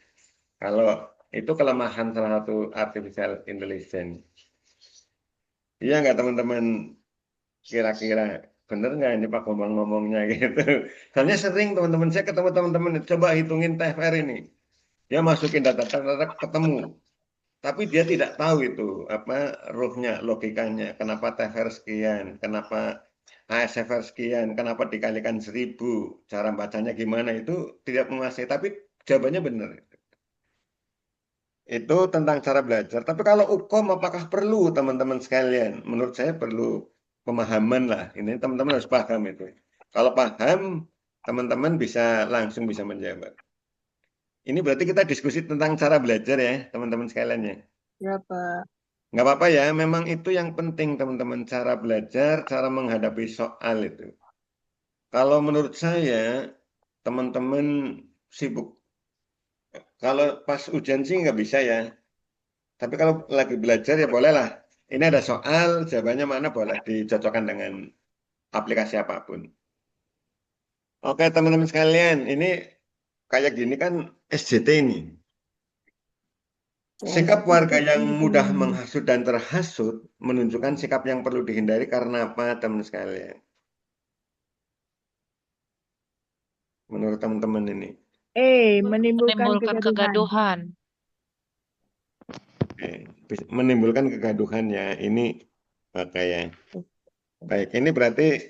Kalau itu kelemahan salah satu artificial intelligence. Iya nggak teman-teman? Kira-kira bener nggak ini Pak ngomongnya gitu? Soalnya sering teman-teman saya ketemu teman-teman, coba hitungin TFR ini. Dia masukin data ketemu. Tapi dia tidak tahu itu apa ruhnya, logikanya, kenapa TFR sekian, kenapa ASFR sekian, kenapa dikalikan 1000, cara bacanya gimana itu tidak menguasai, tapi jawabannya benar. Itu tentang cara belajar. Tapi kalau UKOM apakah perlu teman-teman sekalian? Menurut saya perlu pemahaman lah. Ini teman-teman harus paham itu. Kalau paham, teman-teman langsung bisa menjawab. Ini berarti kita diskusi tentang cara belajar ya, teman-teman sekalian ya. Ya, Pak. Nggak apa-apa ya, memang itu yang penting teman-teman, cara belajar, cara menghadapi soal itu. Kalau menurut saya, teman-teman sibuk. Kalau pas ujian sih nggak bisa ya. Tapi kalau lagi belajar ya bolehlah. Ini ada soal, jawabannya mana boleh dicocokkan dengan aplikasi apapun. Oke teman-teman sekalian, ini kayak gini kan SJT ini. Sikap warga yang mudah menghasut dan terhasut menunjukkan sikap yang perlu dihindari karena apa teman sekalian? Menurut teman-teman ini. Menimbulkan kegaduhan. Menimbulkan kegaduhan ya. Ini ya. Baik, ini berarti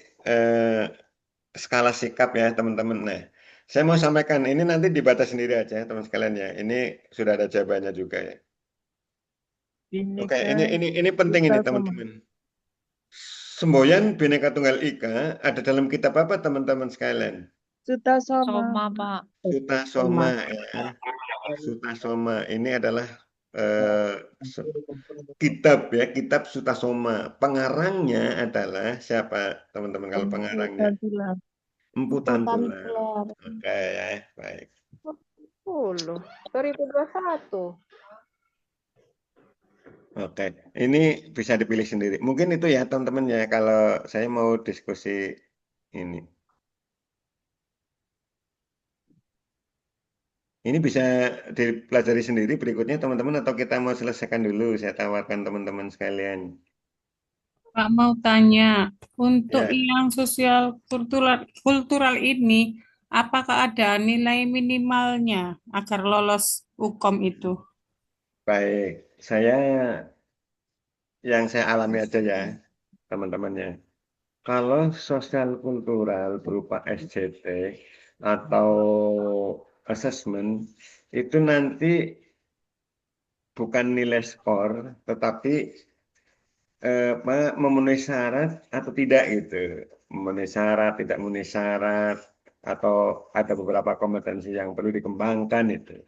skala sikap ya teman-teman. Nah, saya mau sampaikan ini nanti dibaca sendiri aja teman sekalian ya. Ini sudah ada jawabannya juga ya. Oke, ini penting ini teman-teman. Semboyan Bhinneka Tunggal Ika ada dalam kitab apa teman-teman sekalian? Sutasoma, Pak. Sutasoma ya. Sutasoma ini adalah kitab ya, kitab Sutasoma. Pengarangnya adalah siapa teman-teman kalau pengarangnya? Empu Tantular. Oke ya, baik. 2021. Oke, ini bisa dipilih sendiri. Mungkin itu ya teman-teman ya kalau saya mau diskusi ini. Ini bisa dipelajari sendiri berikutnya teman-teman atau kita mau selesaikan dulu, saya tawarkan teman-teman sekalian. Pak mau tanya, untuk yang sosial kultural ini, apakah ada nilai minimalnya agar lolos UKOM itu? Baik, yang saya alami aja ya, teman-teman ya. Kalau sosial kultural berupa SJT atau assessment, itu nanti bukan nilai skor, tetapi memenuhi syarat atau tidak gitu. Memenuhi syarat, tidak memenuhi syarat, atau ada beberapa kompetensi yang perlu dikembangkan itu.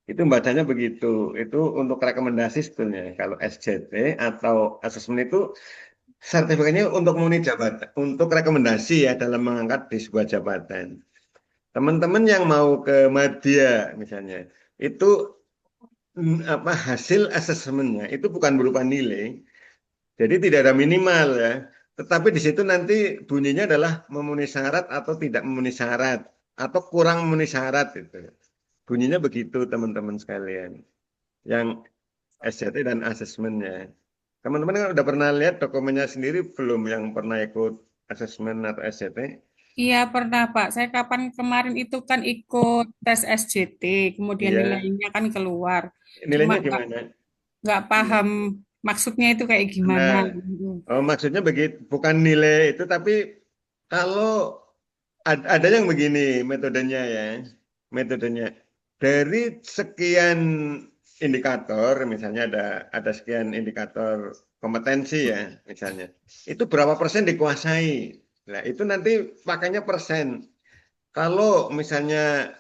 Itu bacanya begitu. Itu untuk rekomendasi sebetulnya. Kalau SJT atau asesmen itu sertifikatnya untuk memenuhi jabatan, untuk rekomendasi ya dalam mengangkat di sebuah jabatan. Teman-teman yang mau ke Madya misalnya, itu hasil asesmennya itu bukan berupa nilai. Jadi tidak ada minimal ya. Tetapi di situ nanti bunyinya adalah memenuhi syarat atau tidak memenuhi syarat. atau kurang memenuhi syarat itu. Bunyinya begitu teman-teman sekalian. Yang SCT dan asesmennya. Teman-teman kan udah pernah lihat dokumennya sendiri belum yang pernah ikut asesmen atau SCT? Iya pernah Pak. Saya kapan kemarin itu kan ikut tes SJT, kemudian Iya. nilainya kan keluar. Nilainya Cuma gimana? nggak paham maksudnya itu kayak gimana. Oh, maksudnya begitu, bukan nilai itu, tapi kalau ada yang begini metodenya ya, metodenya dari sekian indikator, misalnya ada sekian indikator kompetensi ya, misalnya, itu berapa persen dikuasai. Nah, itu nanti pakainya persen. Kalau misalnya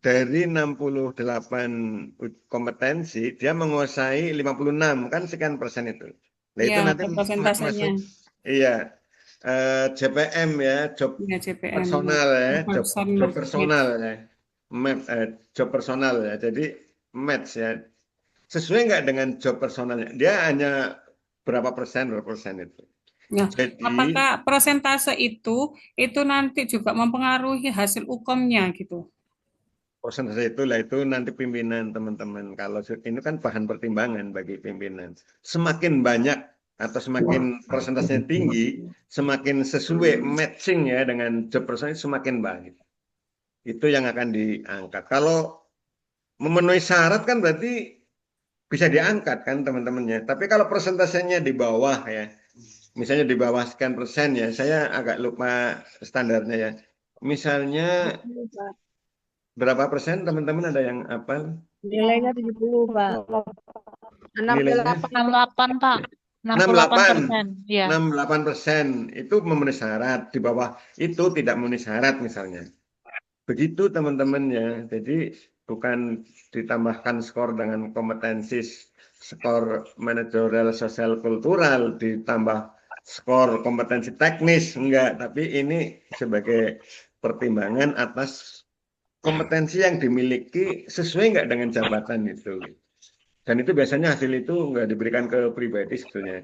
dari 68 kompetensi, dia menguasai 56, kan sekian persen itu. Nah, itu Iya, nanti persentasenya. masuk, iya, JPM ya, job Iya, JPM. personal ya, Person job match. personal ya, job personal ya. Jadi match ya, sesuai nggak dengan job personalnya? Dia hanya berapa persen itu. Nah, Jadi apakah persentase itu nanti juga mempengaruhi hasil UKOM-nya gitu? persentase itulah itu nanti pimpinan teman-teman. Kalau ini kan bahan pertimbangan bagi pimpinan. Semakin banyak atau semakin persentasenya tinggi, semakin sesuai matching ya dengan job personal semakin baik. Itu yang akan diangkat. Kalau memenuhi syarat kan berarti bisa diangkat kan teman-temannya. Tapi kalau persentasenya di bawah ya, misalnya di bawah sekian persen ya, saya agak lupa standarnya ya. Misalnya berapa persen teman-teman ada yang apa? Nilainya 70, Pak. Nilainya 68, Pak. 68%. Ya. 68% itu memenuhi syarat. Di bawah itu tidak memenuhi syarat misalnya. Begitu teman-temannya. Jadi bukan ditambahkan skor dengan kompetensi skor manajerial sosial kultural ditambah skor kompetensi teknis enggak, tapi ini sebagai pertimbangan atas kompetensi yang dimiliki sesuai nggak dengan jabatan itu. Dan itu biasanya hasil itu nggak diberikan ke pribadi sebetulnya.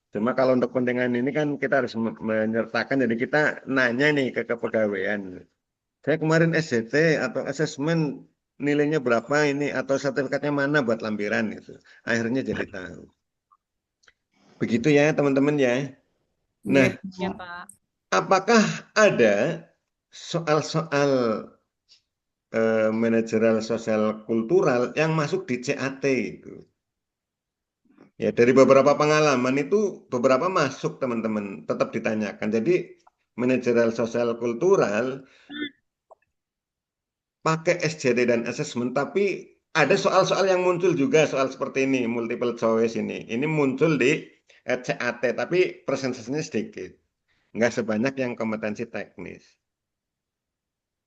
Cuma kalau untuk kepentingan ini kan kita harus menyertakan, jadi kita nanya nih ke kepegawaian. Saya kemarin SCT atau asesmen nilainya berapa ini atau sertifikatnya mana buat lampiran gitu. Akhirnya jadi tahu. Begitu ya teman-teman ya. Nah, Ya, Pak. apakah ada soal-soal manajerial sosial kultural yang masuk di CAT itu? Ya, dari beberapa pengalaman itu beberapa masuk teman-teman, tetap ditanyakan. Jadi manajerial sosial kultural pakai SJT dan assessment, tapi ada soal-soal yang muncul juga, soal seperti ini, multiple choice ini. Ini muncul di CAT, tapi persentasenya sedikit. Nggak sebanyak yang kompetensi teknis.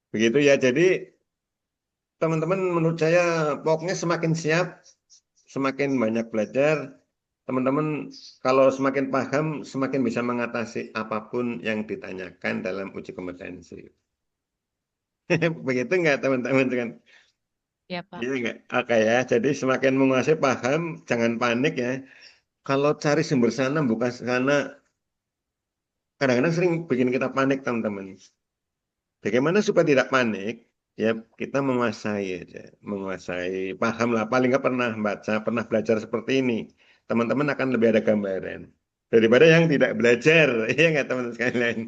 Begitu ya, jadi teman-teman menurut saya pokoknya semakin siap, semakin banyak belajar, teman-teman kalau semakin paham, semakin bisa mengatasi apapun yang ditanyakan dalam uji kompetensi. Begitu nggak teman-teman? Ya, Pak. Iya nggak? Oke ya, jadi semakin menguasai paham, jangan panik ya. Kalau cari sumber sana, bukan sana, kadang-kadang sering bikin kita panik teman-teman. Bagaimana supaya tidak panik? Ya kita menguasai aja, menguasai, paham lah. Paling nggak pernah baca, pernah belajar seperti ini. Teman-teman akan lebih ada gambaran daripada yang tidak belajar, ya nggak teman-teman sekalian.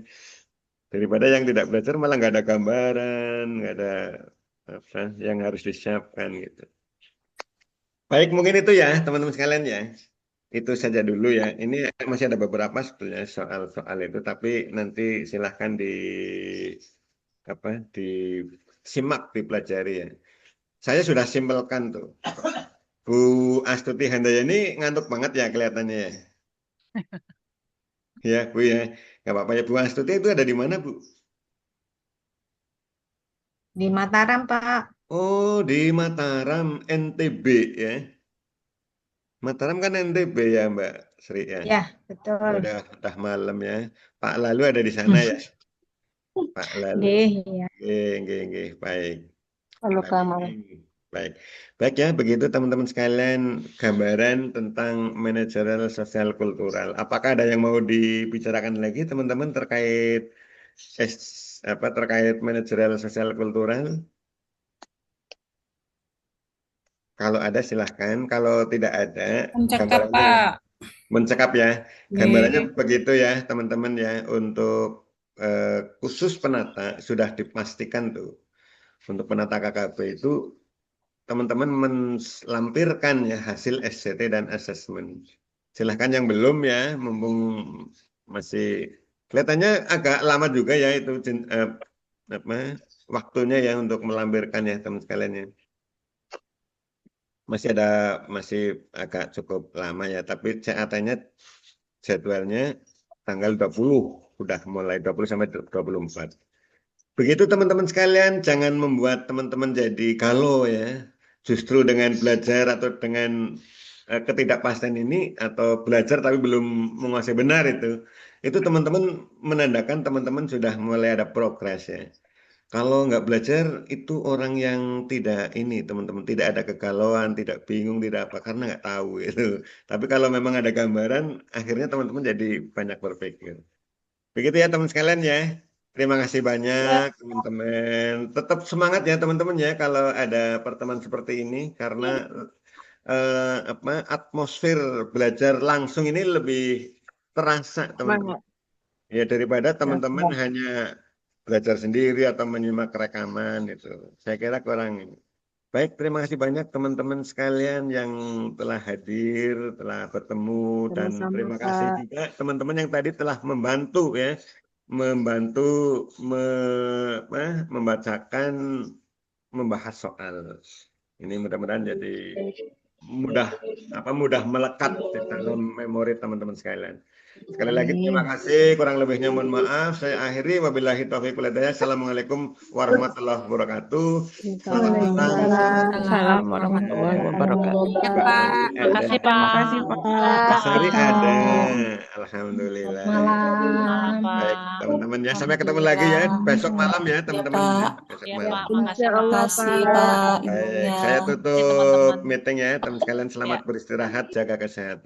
Daripada yang tidak belajar malah nggak ada gambaran, nggak ada apa yang harus disiapkan gitu. Baik, mungkin itu ya teman-teman sekalian ya. Itu saja dulu ya. Ini masih ada beberapa sebetulnya soal-soal itu, tapi nanti silahkan disimak, dipelajari ya. Saya sudah simpelkan tuh. Bu Astuti Handayani ngantuk banget ya kelihatannya ya. Ya Bu ya, nggak apa-apa ya. Bu Astuti itu ada di mana Bu? Di Mataram, Pak. Oh, di Mataram, NTB ya. Mataram kan NTB ya Mbak Sri ya. Ya, betul. Udah malam ya. Pak Lalu ada di sana ya. Pak Lalu. Ya. Nggih, baik. Halo Kamal. Baik. Baik ya, begitu teman-teman sekalian gambaran tentang manajerial sosial kultural. Apakah ada yang mau dibicarakan lagi teman-teman terkait terkait manajerial sosial kultural? Kalau ada silahkan, kalau tidak ada Mencekap, gambarannya Pak. mencekap ya. Nih. Gambarannya begitu ya teman-teman ya, untuk khusus penata sudah dipastikan tuh. Untuk penata KKP itu teman-teman melampirkan ya hasil SCT dan assessment. Silahkan yang belum ya, mumpung masih kelihatannya agak lama juga ya itu waktunya ya untuk melampirkan ya teman sekalian ya. Masih agak cukup lama ya, tapi CAT-nya jadwalnya tanggal 20, udah mulai 20 sampai 24. Begitu teman-teman sekalian, jangan membuat teman-teman jadi galau ya. Justru dengan belajar atau dengan ketidakpastian ini, atau belajar tapi belum menguasai benar itu teman-teman menandakan teman-teman sudah mulai ada progres ya. Kalau nggak belajar itu orang yang tidak ini teman-teman, tidak ada kegalauan, tidak bingung, tidak apa, karena nggak tahu itu. Tapi kalau memang ada gambaran, akhirnya teman-teman jadi banyak berpikir. Begitu ya teman sekalian ya. Terima kasih banyak teman-teman. Tetap semangat ya teman-teman ya kalau ada pertemuan seperti ini, karena atmosfer belajar langsung ini lebih terasa teman-teman. Ya daripada teman-teman hanya belajar sendiri atau menyimak rekaman itu. Saya kira kurang. Baik, terima kasih banyak teman-teman sekalian yang telah hadir, telah bertemu, dan terima kasih juga teman-teman yang tadi telah membantu ya, membacakan, membahas soal. Ini mudah-mudahan jadi mudah melekat di dalam memori teman-teman sekalian. Sekali lagi terima kasih, kurang lebihnya mohon maaf. Saya akhiri, wabillahi taufiq wal hidayah. Assalamualaikum warahmatullahi wabarakatuh. Assalamualaikum warahmatullahi wabarakatuh. Ya, Pak. Makasih, Pak. Makasih, Pak. Mas Hari ada, alhamdulillah. Baik teman-teman ya, sampai ketemu lagi ya besok malam ya teman-teman. Besok Ya, malam. Pak. Makasih, Pak. Makasih, Pak. Baik, saya tutup meeting ya teman sekalian. Selamat beristirahat, jaga kesehatan.